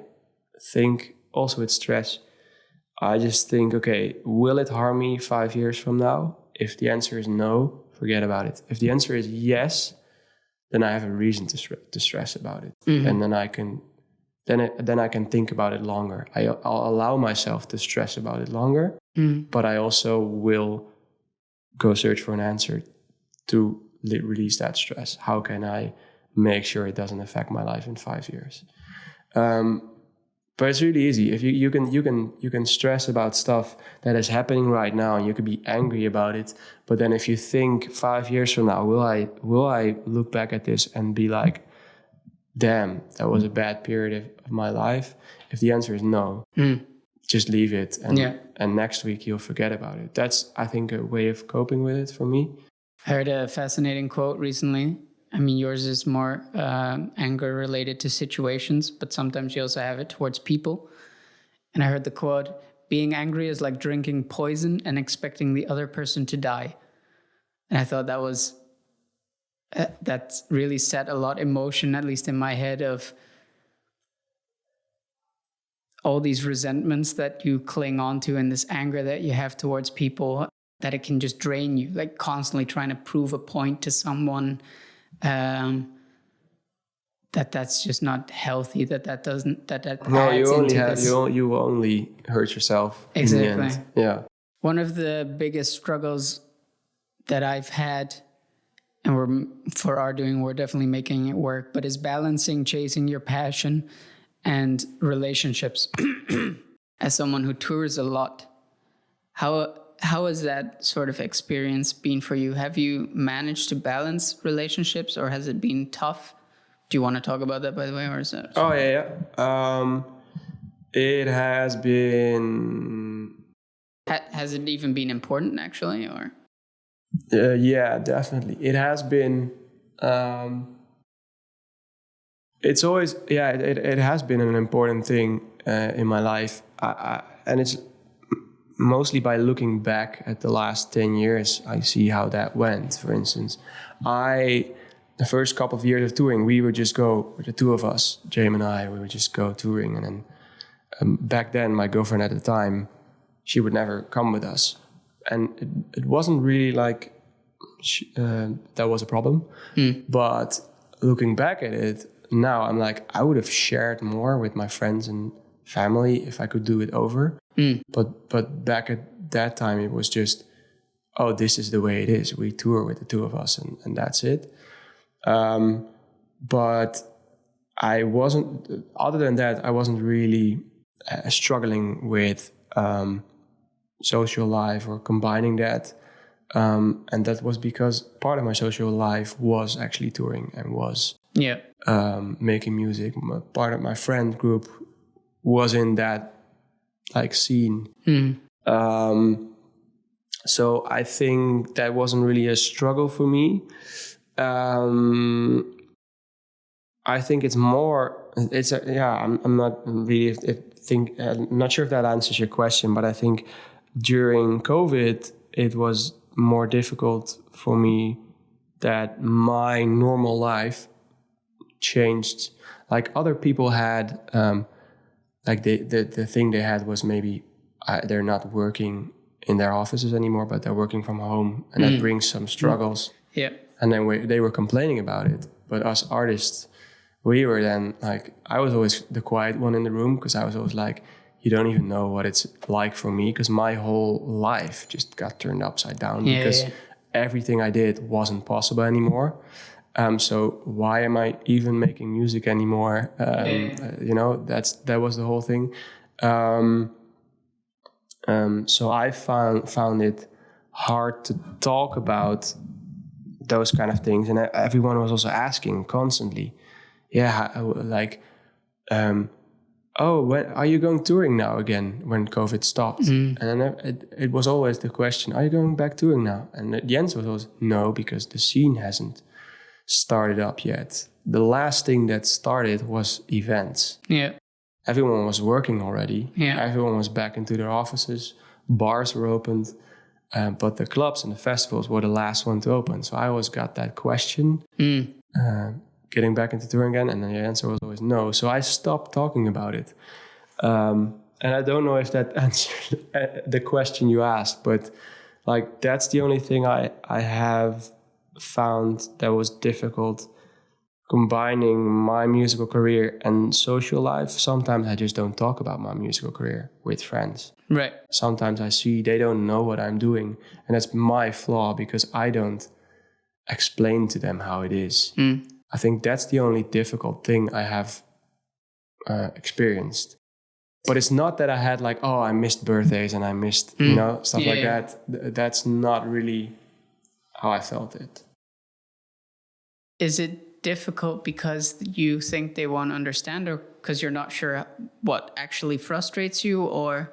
D: think. Also, with stress, I just think, okay, will it harm me 5 years from now? If the answer is no, forget about it. If the answer is yes, then I have a reason to stress about it, and then I can. Then I can think about it longer. I'll allow myself to stress about it longer, but I also will go search for an answer to release that stress. How can I make sure it doesn't affect my life in 5 years? But it's really easy. If you can stress about stuff that is happening right now, and you can be angry about it. But then if you think 5 years from now, will I look back at this and be like, damn, that was a bad period of my life? If the answer is no, just leave it. And next week you'll forget about it. That's, I think, a way of coping with it for me.
A: I heard a fascinating quote recently. I mean, yours is more anger related to situations, but sometimes you also have it towards people. And I heard the quote, being angry is like drinking poison and expecting the other person to die. And I thought that was, that really set a lot of emotion, at least in my head, of all these resentments that you cling on to and this anger that you have towards people, that it can just drain you, like constantly trying to prove a point to someone. That's just not healthy.
D: You only hurt yourself.
A: Exactly.
D: In the end. Yeah.
A: One of the biggest struggles that I've had, and we're definitely making it work, but is balancing chasing your passion and relationships. As someone who tours a lot, how has that sort of experience been for you? Have you managed to balance relationships, or has it been tough? Do you want to talk about that, by the way, or is that?
D: Oh, yeah. It has been...
A: Has it even been important, actually, or?
D: Yeah, definitely. It has been... It's always... Yeah, it has been an important thing in my life. And it's... Mostly by looking back at the last 10 years, I see how that went. For instance, the first couple of years of touring, we would just go, the two of us, Jame and I, we would just go touring. And then back then, my girlfriend at the time, she would never come with us. And it wasn't really like that was a problem. But looking back at it, now I'm like, I would have shared more with my friends and family if I could do it over. But back at that time, it was just, oh, this is the way it is. We tour with the two of us, and that's it. But I wasn't, other than that, I wasn't really struggling with social life or combining that. And that was because part of my social life was actually touring and was
A: Yeah.
D: making music. Part of my friend group was in that like scene. So I think that wasn't really a struggle for me. I think it's more. I'm not really I'm not sure if that answers your question, but I think during COVID it was more difficult for me that my normal life changed. Like other people had, like the thing they had was maybe they're not working in their offices anymore, but they're working from home, and that brings some struggles.
A: Yeah.
D: And then they were complaining about it. But us artists, we were then like, I was always the quiet one in the room because I was always like, you don't even know what it's like for me, because my whole life just got turned upside down because everything I did wasn't possible anymore. So why am I even making music anymore? You know, that was the whole thing. So I found it hard to talk about those kind of things, and everyone was also asking constantly, oh, when are you going touring now again when COVID stopped? And then it was always the question, are you going back touring now? And the answer was always no, because the scene hasn't started up yet. The last thing that started was events.
A: Yeah.
D: Everyone was working already.
A: Yeah.
D: Everyone was back into their offices. Bars were opened. But the clubs and the festivals were the last one to open. So I always got that question, getting back into touring again, and then the answer was always no. So I stopped talking about it. And I don't know if that answered the question you asked, but like that's the only thing I have found that was difficult, combining my musical career and social life. Sometimes I just don't talk about my musical career with friends.
A: Right.
D: Sometimes I see they don't know what I'm doing, and that's my flaw because I don't explain to them how it is. I think that's the only difficult thing I have experienced. But it's not that I had like, oh, I missed birthdays and I missed, stuff like that. That's not really how I felt it.
A: Is it difficult because you think they won't understand, or because you're not sure what actually frustrates you, or?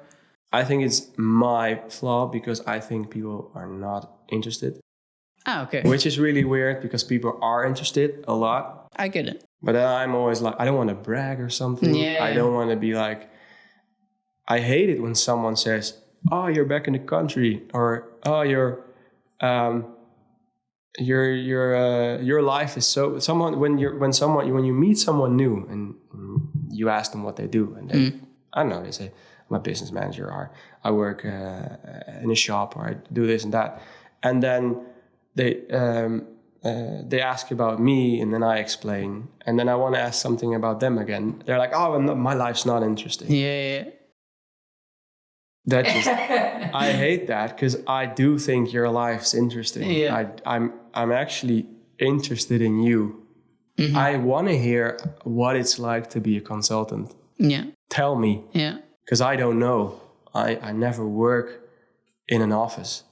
D: I think it's my flaw because I think people are not interested.
A: Ah, okay.
D: Which is really weird because people are interested a lot.
A: I get it.
D: But then I'm always like, I don't want to brag or something.
A: Yeah.
D: I don't want to be like, I hate it when someone says, oh, you're back in the country, or oh, your life is so when you meet someone new and you ask them what they do, and they, I don't know, they say, I'm a business manager, or I work in a shop, or I do this and that, and then they ask about me, and then I explain, and then I want to ask something about them again. They're like, oh, no, my life's not interesting.
A: Yeah.
D: That just, I hate that because I do think your life's interesting.
A: Yeah.
D: I'm actually interested in you. I want to hear what it's like to be a consultant.
A: Yeah.
D: Tell me.
A: Yeah.
D: Because I don't know. I never work in an office.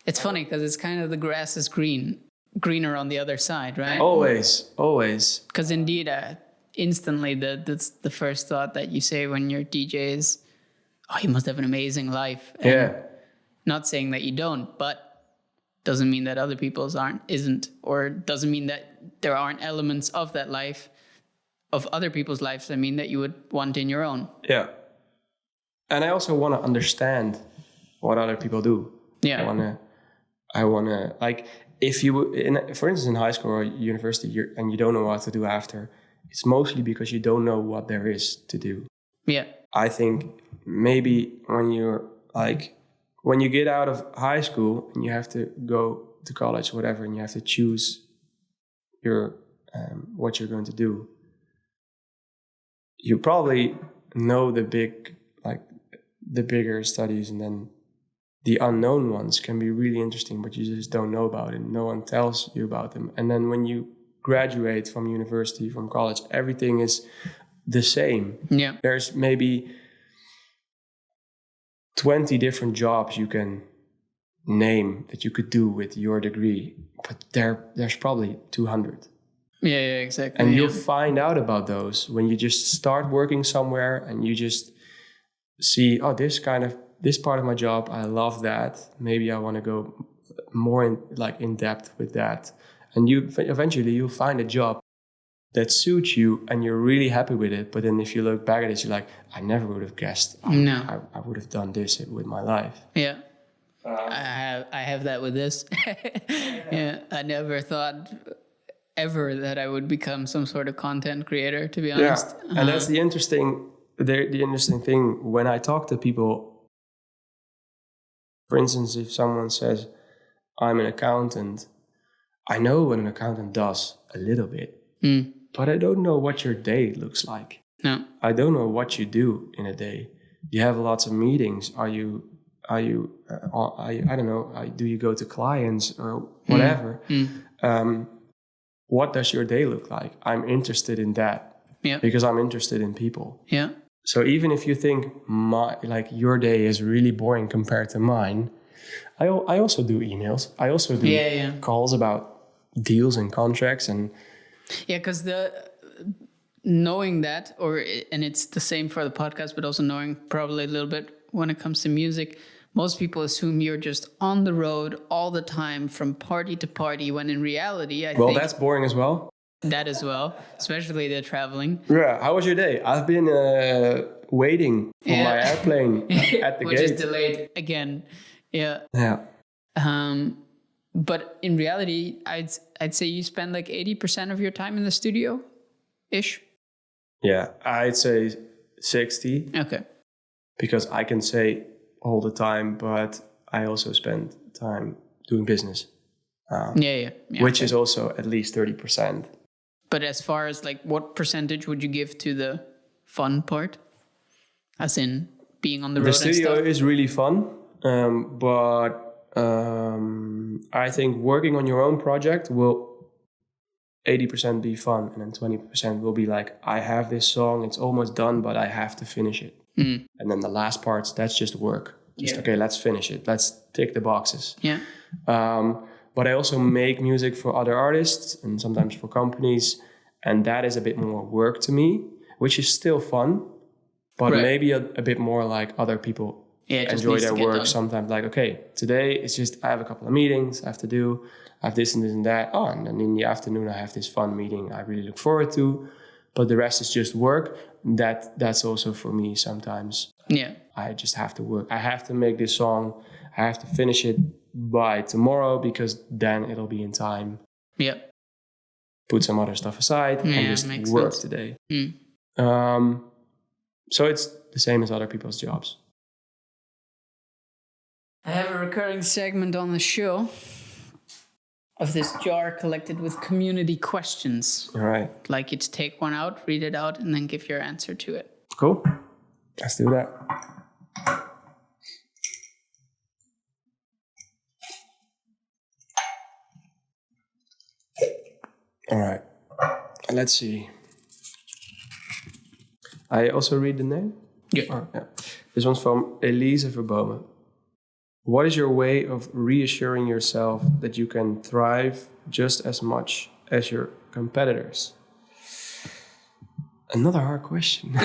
A: It's funny because it's kind of the grass is greener on the other side, right?
D: Always.
A: Because indeed, instantly, that's the first thought that you say when you're DJ is, oh, you must have an amazing life. And not saying that you don't, but doesn't mean that other people's isn't, or doesn't mean that there aren't elements of that life, of other people's lives, that you would want in your own.
D: Yeah. And I also want to understand what other people do.
A: Yeah.
D: I want to, like, if you, for instance, in high school or university, and you don't know what to do after, it's mostly because you don't know what there is to do.
A: Yeah.
D: I think maybe when you get out of high school and you have to go to college, whatever, and you have to choose your what you're going to do, you probably know the bigger studies, and then the unknown ones can be really interesting, but you just don't know about it. No one tells you about them. And then when you graduate from university, from college, everything is the same.
A: Yeah.
D: There's maybe 20 different jobs you can name that you could do with your degree, but there's probably 200.
A: Yeah, exactly.
D: And you'll find out about those when you just start working somewhere and you just see, oh, this part of my job, I love that. Maybe I want to go more in depth with that. And eventually you'll find a job that suits you and you're really happy with it. But then if you look back at it, you're like, I never would have guessed. I would have done this with my life.
A: Yeah. I have that with this. Yeah, I never thought ever that I would become some sort of content creator, to be honest.
D: Yeah, and that's the interesting thing when I talk to people. For instance, if someone says, I'm an accountant, I know what an accountant does a little bit, but I don't know what your day looks like.
A: No.
D: I don't know what you do in a day. You have lots of meetings. Are you I don't know, do you go to clients or whatever? What does your day look like? I'm interested in that because I'm interested in people.
A: Yeah.
D: So even if you think your day is really boring compared to mine, I also do emails. I also do calls about deals and contracts and
A: because knowing that, and it's the same for the podcast, but also knowing probably a little bit when it comes to music, most people assume you're just on the road all the time from party to party, when in reality, I think...
D: that's boring as well.
A: That as well, especially the traveling.
D: Yeah, how was your day? I've been waiting for my airplane at the
A: Which
D: gate.
A: Is delayed again. Yeah.
D: Yeah.
A: But in reality, I'd say you spend like 80% of your time in the studio-ish.
D: Yeah, I'd say 60.
A: Okay.
D: Because I can say all the time, but I also spend time doing business. Which is also at least 30%.
A: But as far as like what percentage would you give to the fun part? As in being on the road and stuff?
D: The studio is really fun, but I think working on your own project will 80% be fun, and then 20% will be like, I have this song, it's almost done, but I have to finish it. And then the last parts, that's just work. Okay, let's finish it. Let's tick the boxes.
A: Yeah.
D: But I also make music for other artists and sometimes for companies. And that is a bit more work to me, which is still fun, but maybe a bit more like other people enjoy their work sometimes. Like, okay, today it's just, I have a couple of meetings I have to do. I have this and this and that. Oh, and then in the afternoon, I have this fun meeting I really look forward to. But the rest is just work. That's also for me sometimes.
A: Yeah.
D: I just have to work. I have to make this song. I have to finish it by tomorrow because then it'll be in time.
A: Yeah.
D: Put some other stuff aside and just work today. So it's the same as other people's jobs.
A: I have a recurring segment on the show of this jar collected with community questions.
D: All right.
A: I'd like you to take one out, read it out, and then give your answer to it.
D: Cool. Let's do that. All right. Let's see. I also read the name?
A: Yeah.
D: Oh, yeah. This one's from Elise Verbomen. What is your way of reassuring yourself that you can thrive just as much as your competitors? Another hard question.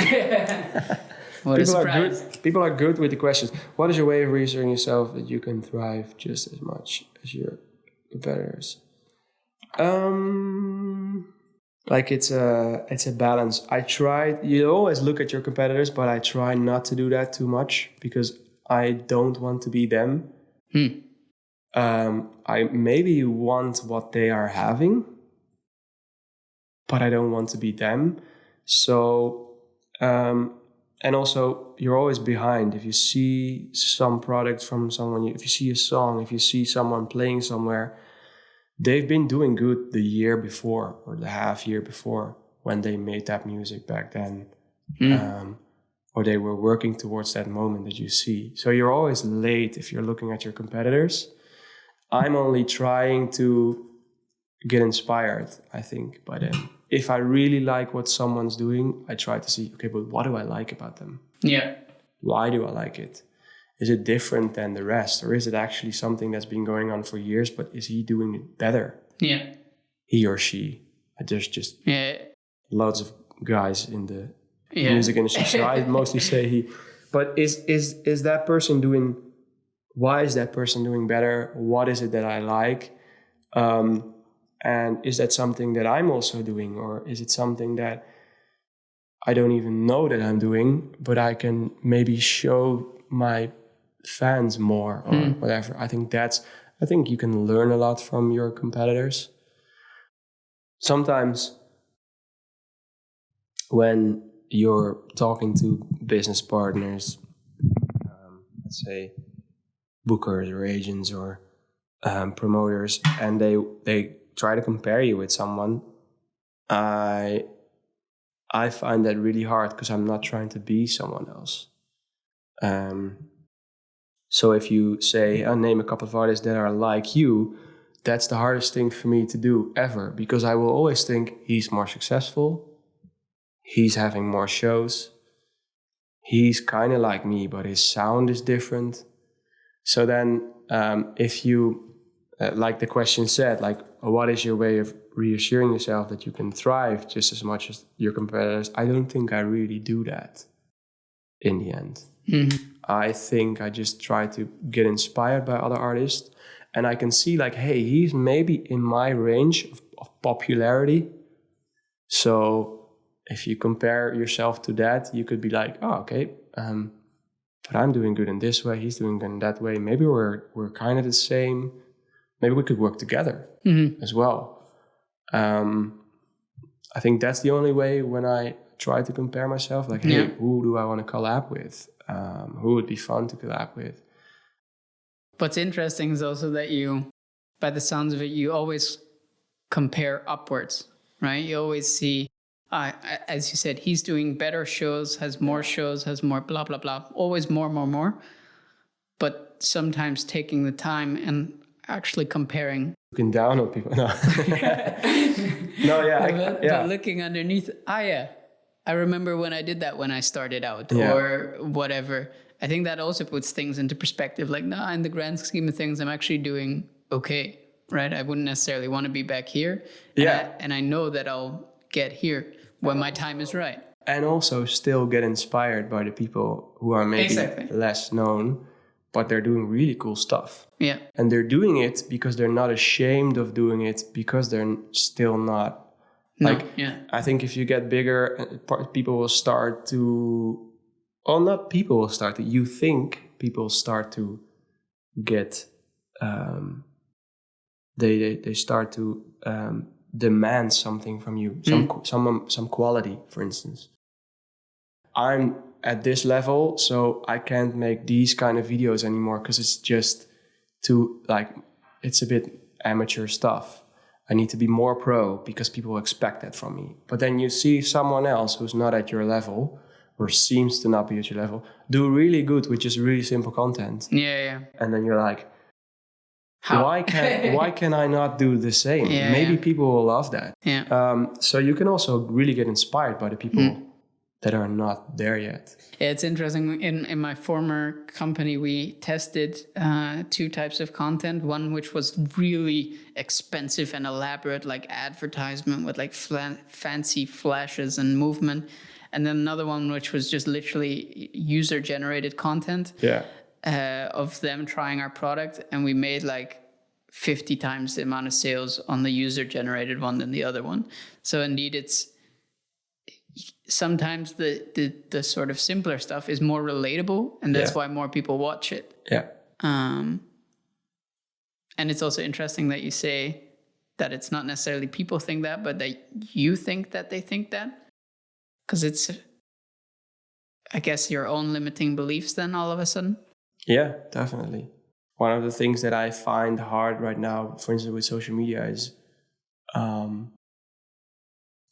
D: People are good with the questions. What is your way of reassuring yourself that you can thrive just as much as your competitors? Like it's a balance. You always look at your competitors, but I try not to do that too much because I don't want to be them. I maybe want what they are having, but I don't want to be them. So, and also you're always behind. If you see some product from someone, if you see a song, if you see someone playing somewhere, they've been doing good the year before or the half year before when they made that music back then. Or they were working towards that moment that you see. So you're always late if you're looking at your competitors. I'm only trying to get inspired, I think, by them. If I really like what someone's doing, I try to see, okay, but what do I like about them?
A: Yeah. Why
D: do I like it? Is it different than the rest? Or is it actually something that's been going on for years, but is he doing it better?
A: Yeah.
D: He or she. there's just
A: Yeah.
D: lots of guys in the
A: Yeah.
D: music industry. So I mostly say he. But is that person doing? Why is that person doing better? What is it that I like? And is that something that I'm also doing, or is it something that I don't even know that I'm doing, but I can maybe show my fans more or whatever. I think you can learn a lot from your competitors. Sometimes when you're talking to business partners, let's say bookers or agents or promoters, and they try to compare you with someone, I find that really hard because I'm not trying to be someone else. So if you say, name a couple of artists that are like you, that's the hardest thing for me to do ever, because I will always think he's more successful, he's having more shows, he's kind of like me, but his sound is different. So then if you, like the question said, like, what is your way of reassuring yourself that you can thrive just as much as your competitors? I don't think I really do that in the end.
A: Mm-hmm.
D: I think I just try to get inspired by other artists, and I can see like, hey, he's maybe in my range of popularity. So if you compare yourself to that, you could be like, oh, okay, but I'm doing good in this way, he's doing good in that way. Maybe we're kind of the same. Maybe we could work together as well. I think that's the only way when I try to compare myself. Like, hey, who do I want to collab with? Who would be fun to collab with?
A: What's interesting is also that you, by the sounds of it, you always compare upwards, right? You always see, as you said, he's doing better shows, has more blah, blah, blah, always more. But sometimes taking the time and actually comparing.
D: Looking down on people. No,
A: But looking underneath, I remember when I did that when I started out or whatever. I think that also puts things into perspective. Like, in the grand scheme of things, I'm actually doing okay, right? I wouldn't necessarily want to be back here. And I know that I'll get here when my time is right.
D: And also still get inspired by the people who are maybe less known, but they're doing really cool stuff.
A: Yeah.
D: And they're doing it because they're not ashamed of doing it, because they're still not. I think if you get bigger, people will start to, you think people start to get, they start to demand something from you, some quality, for instance. I'm at this level, so I can't make these kind of videos anymore because it's just too, it's a bit amateur stuff. I need to be more pro because people expect that from me. But then you see someone else who's not at your level or seems to not be at your level do really good with just really simple content.
A: Yeah.
D: And then you're like, why can I not do the same? Maybe people will love that.
A: Yeah.
D: So you can also really get inspired by the people that are not there yet.
A: Yeah, it's interesting. In my former company, we tested 2 types of content. One which was really expensive and elaborate, like advertisement with like fancy flashes and movement. And then another one which was just literally user-generated content of them trying our product. And we made like 50 times the amount of sales on the user-generated one than the other one. So indeed, it's sometimes the sort of simpler stuff is more relatable, and that's why more people watch it.
D: Yeah.
A: And it's also interesting that you say that it's not necessarily people think that, but that you think that they think that. Because it's, I guess, your own limiting beliefs then all of a sudden. Yeah,
D: definitely. One of the things that I find hard right now, for instance, with social media is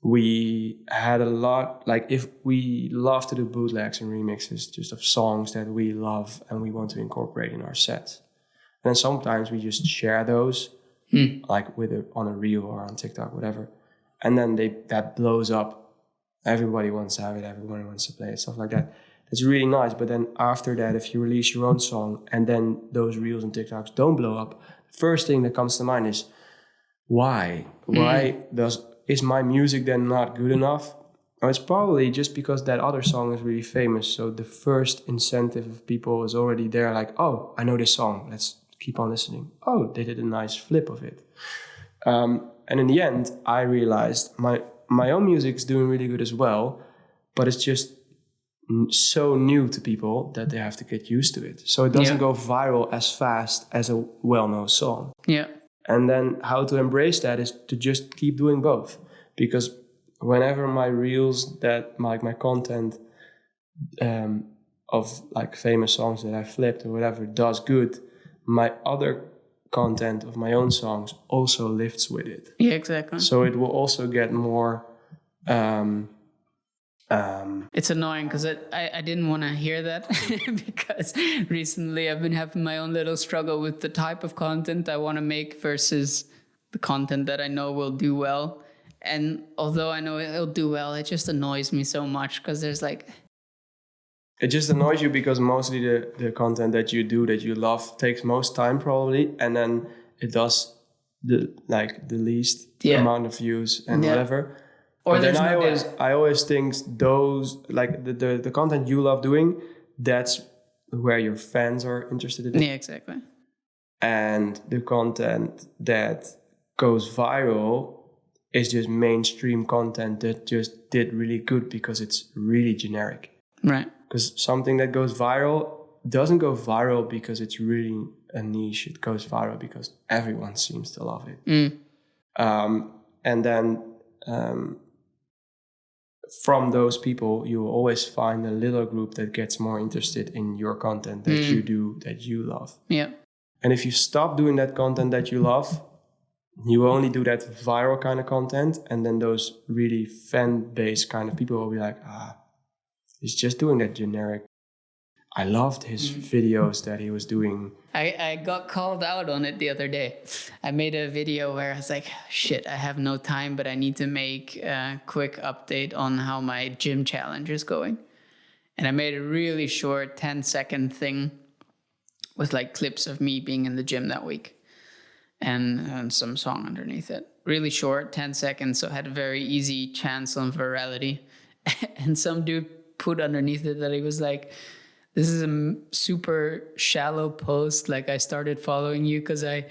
D: we had a lot, if we love to do bootlegs and remixes just of songs that we love and we want to incorporate in our sets. And then sometimes we just share those, on a reel or on TikTok, whatever. And then that blows up. Everybody wants to have it, everybody wants to play it, stuff like that. It's really nice. But then after that, if you release your own song and then those reels and TikToks don't blow up, the first thing that comes to mind is, why? Why does is my music then not good enough? Or it's probably just because that other song is really famous. So the first incentive of people is already there, like, oh, I know this song, let's keep on listening. Oh, they did a nice flip of it. And in the end, I realized my own music is doing really good as well, but it's just so new to people that they have to get used to it. So it doesn't go viral as fast as a well-known song.
A: Yeah.
D: And then how to embrace that is to just keep doing both. Because whenever my reels, that like my content of like famous songs that I flipped or whatever does good, my other content of my own songs also lifts with it.
A: Yeah, exactly.
D: So it will also get more...
A: It's annoying because I didn't want to hear that because recently I've been having my own little struggle with the type of content I want to make versus the content that I know will do well. And although I know it'll do well, it just annoys me so much because there's like...
D: It just annoys you because mostly the content that you do, that you love, takes most time probably. And then it does the least amount of views and whatever.
A: Or
D: but then
A: there's
D: I always think those, like the content you love doing, that's where your fans are interested in.
A: Yeah, exactly.
D: And the content that goes viral is just mainstream content that just did really good because it's really generic.
A: Right.
D: Because something that goes viral doesn't go viral because it's really a niche. It goes viral because everyone seems to love it. And then from those people, you will always find a little group that gets more interested in your content that you do, that you love.
A: Yeah.
D: And if you stop doing that content that you love, you only do that viral kind of content. And then those really fan-based kind of people will be like, he's just doing that generic. I loved his videos that he was doing.
A: I got called out on it the other day. I made a video where I was like, shit, I have no time, but I need to make a quick update on how my gym challenge is going. And I made a really short 10-second thing with like clips of me being in the gym that week and some song underneath it. Really short, 10 seconds, so it had a very easy chance on virality. And some dude put underneath it that he was like, this is a super shallow post. Like, I started following you because I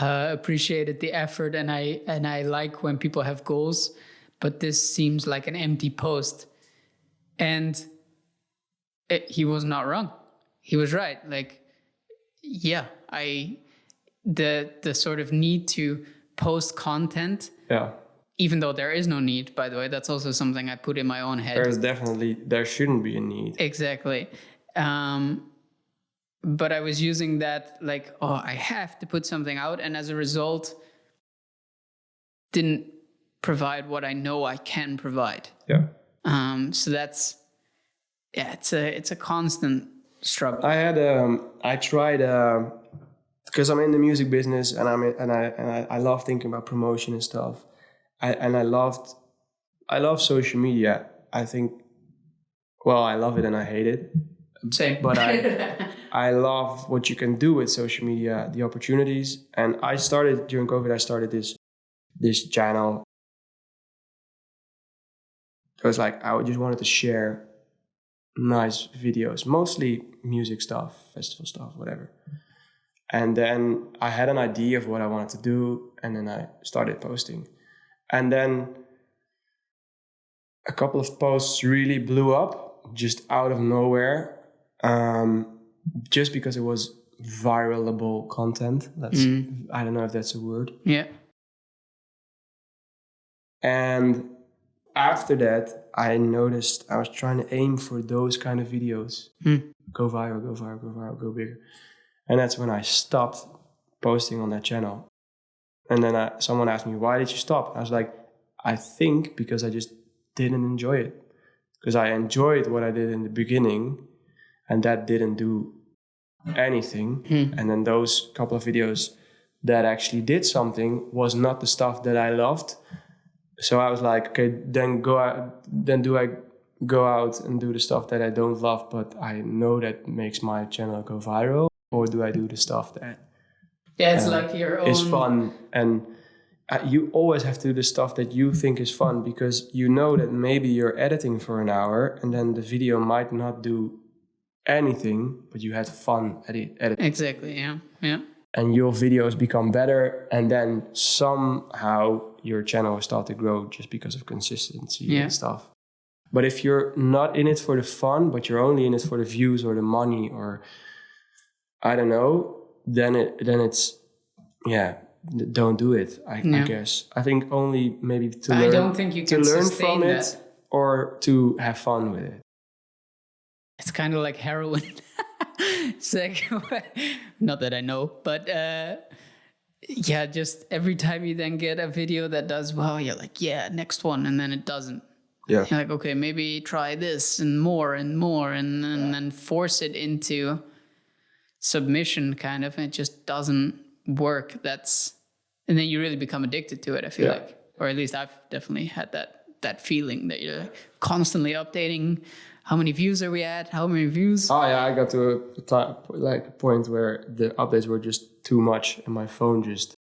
A: appreciated the effort and I like when people have goals, but this seems like an empty post. And he was not wrong. He was right. Like, yeah, the sort of need to post content.
D: Yeah.
A: Even though there is no need, by the way, that's also something I put in my own head.
D: There shouldn't be a need.
A: Exactly. But I was using that like, I have to put something out. And as a result, didn't provide what I know I can provide.
D: Yeah.
A: So that's, it's a constant struggle.
D: I tried, because I'm in the music business and I love thinking about promotion and stuff. I love social media. I think, I love it and I hate it.
A: Same.
D: But I love what you can do with social media, the opportunities. And I started during COVID. I started this channel. It was like I just wanted to share nice videos, mostly music stuff, festival stuff, whatever. And then I had an idea of what I wanted to do, and then I started posting. And then a couple of posts really blew up just out of nowhere. Just because it was viralable content. I don't know if that's a word.
A: Yeah. And
D: after that, I noticed I was trying to aim for those kind of videos. Go viral, go viral, go viral, go bigger. And that's when I stopped posting on that channel. And then someone asked me, why did you stop? I was like, I think because I just didn't enjoy it. Because I enjoyed what I did in the beginning, and that didn't do anything. And then those couple of videos that actually did something was not the stuff that I loved. So I was like, okay, then do I go out and do the stuff that I don't love, but I know that makes my channel go viral? Or do I do the stuff that
A: it's like your own...
D: is fun? And you always have to do the stuff that you think is fun, because you know that maybe you're editing for an hour and then the video might not do anything, but you had fun editing.
A: Exactly. Yeah.
D: And your videos become better, and then somehow your channel will start to grow just because of consistency and stuff. But if you're not in it for the fun, but you're only in it for the views or the money, or I don't know, then it's don't do it. I guess. I think only maybe to learn.
A: I don't think you can
D: learn
A: sustain
D: from
A: that.
D: it, or to have fun with it.
A: It's kind of like heroin. It's like, not that I know, but just every time you then get a video that does well, you're like, next one, and then it doesn't.
D: Yeah.
A: You're like, okay, maybe try this and more, and then force it into submission, kind of, and it just doesn't work. And then you really become addicted to it, I feel like. Or at least I've definitely had that feeling that you're constantly updating. How many views are we at? How many views?
D: Oh yeah, I got to a point where the updates were just too much, and my phone just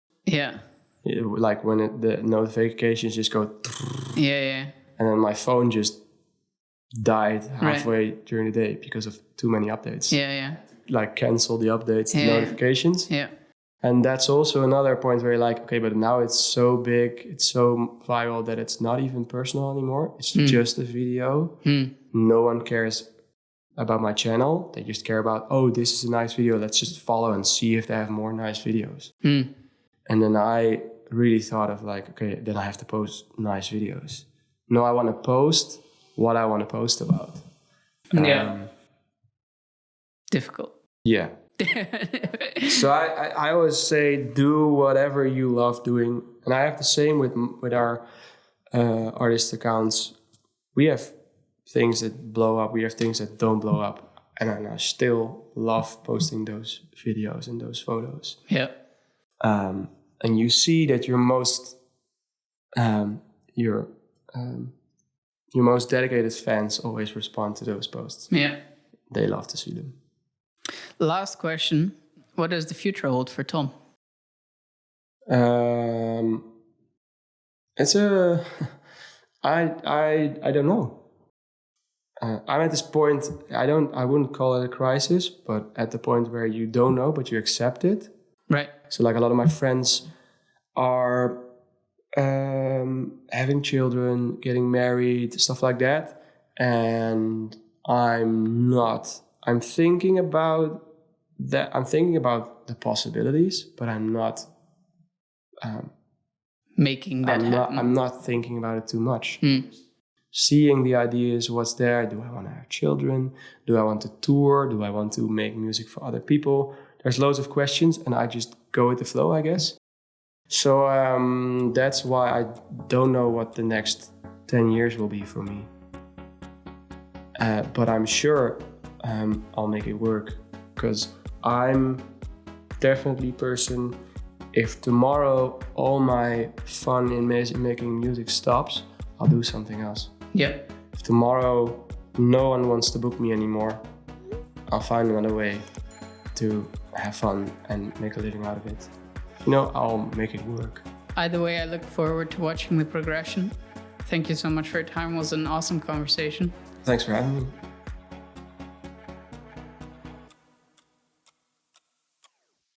D: like when the notifications just go and then my phone just died halfway during the day because of too many updates. Like cancel the updates, the notifications. And that's also another point where you're like, okay, but now it's so big, it's so viral that it's not even personal anymore. It's just a video. No one cares about my channel. They just care about, oh, this is a nice video. Let's just follow and see if they have more nice videos. And then I really thought of like, okay, then I have to post nice videos. No, I want to post what I want to post about.
A: Difficult.
D: Yeah. So I always say, do whatever you love doing. And I have the same with our artist accounts. We have things that blow up. We have things that don't blow up. And I still love posting those videos and those photos.
A: Yeah.
D: And you see that your most dedicated fans always respond to those posts.
A: Yeah.
D: They love to see them.
A: Last question. What does the future hold for Thom?
D: It's I don't know. I'm at this point, I wouldn't call it a crisis, but at the point where you don't know, but you accept it.
A: Right.
D: So like a lot of my friends are having children, getting married, stuff like that. And I'm not. I'm thinking about that. I'm thinking about the possibilities, but I'm not
A: making that happen.
D: I'm not thinking about it too much. Seeing the ideas, what's there. Do I want to have children? Do I want to tour? Do I want to make music for other people? There's loads of questions, and I just go with the flow, I guess. So that's why I don't know what the next 10 years will be for me. But I'm sure I'll make it work, because I'm definitely a person, if tomorrow all my fun in making music stops, I'll do something else.
A: Yeah.
D: If tomorrow no one wants to book me anymore, I'll find another way to have fun and make a living out of it. I'll make it work.
A: Either way, I look forward to watching the progression. Thank you so much for your time. It was an awesome conversation.
D: Thanks for having me.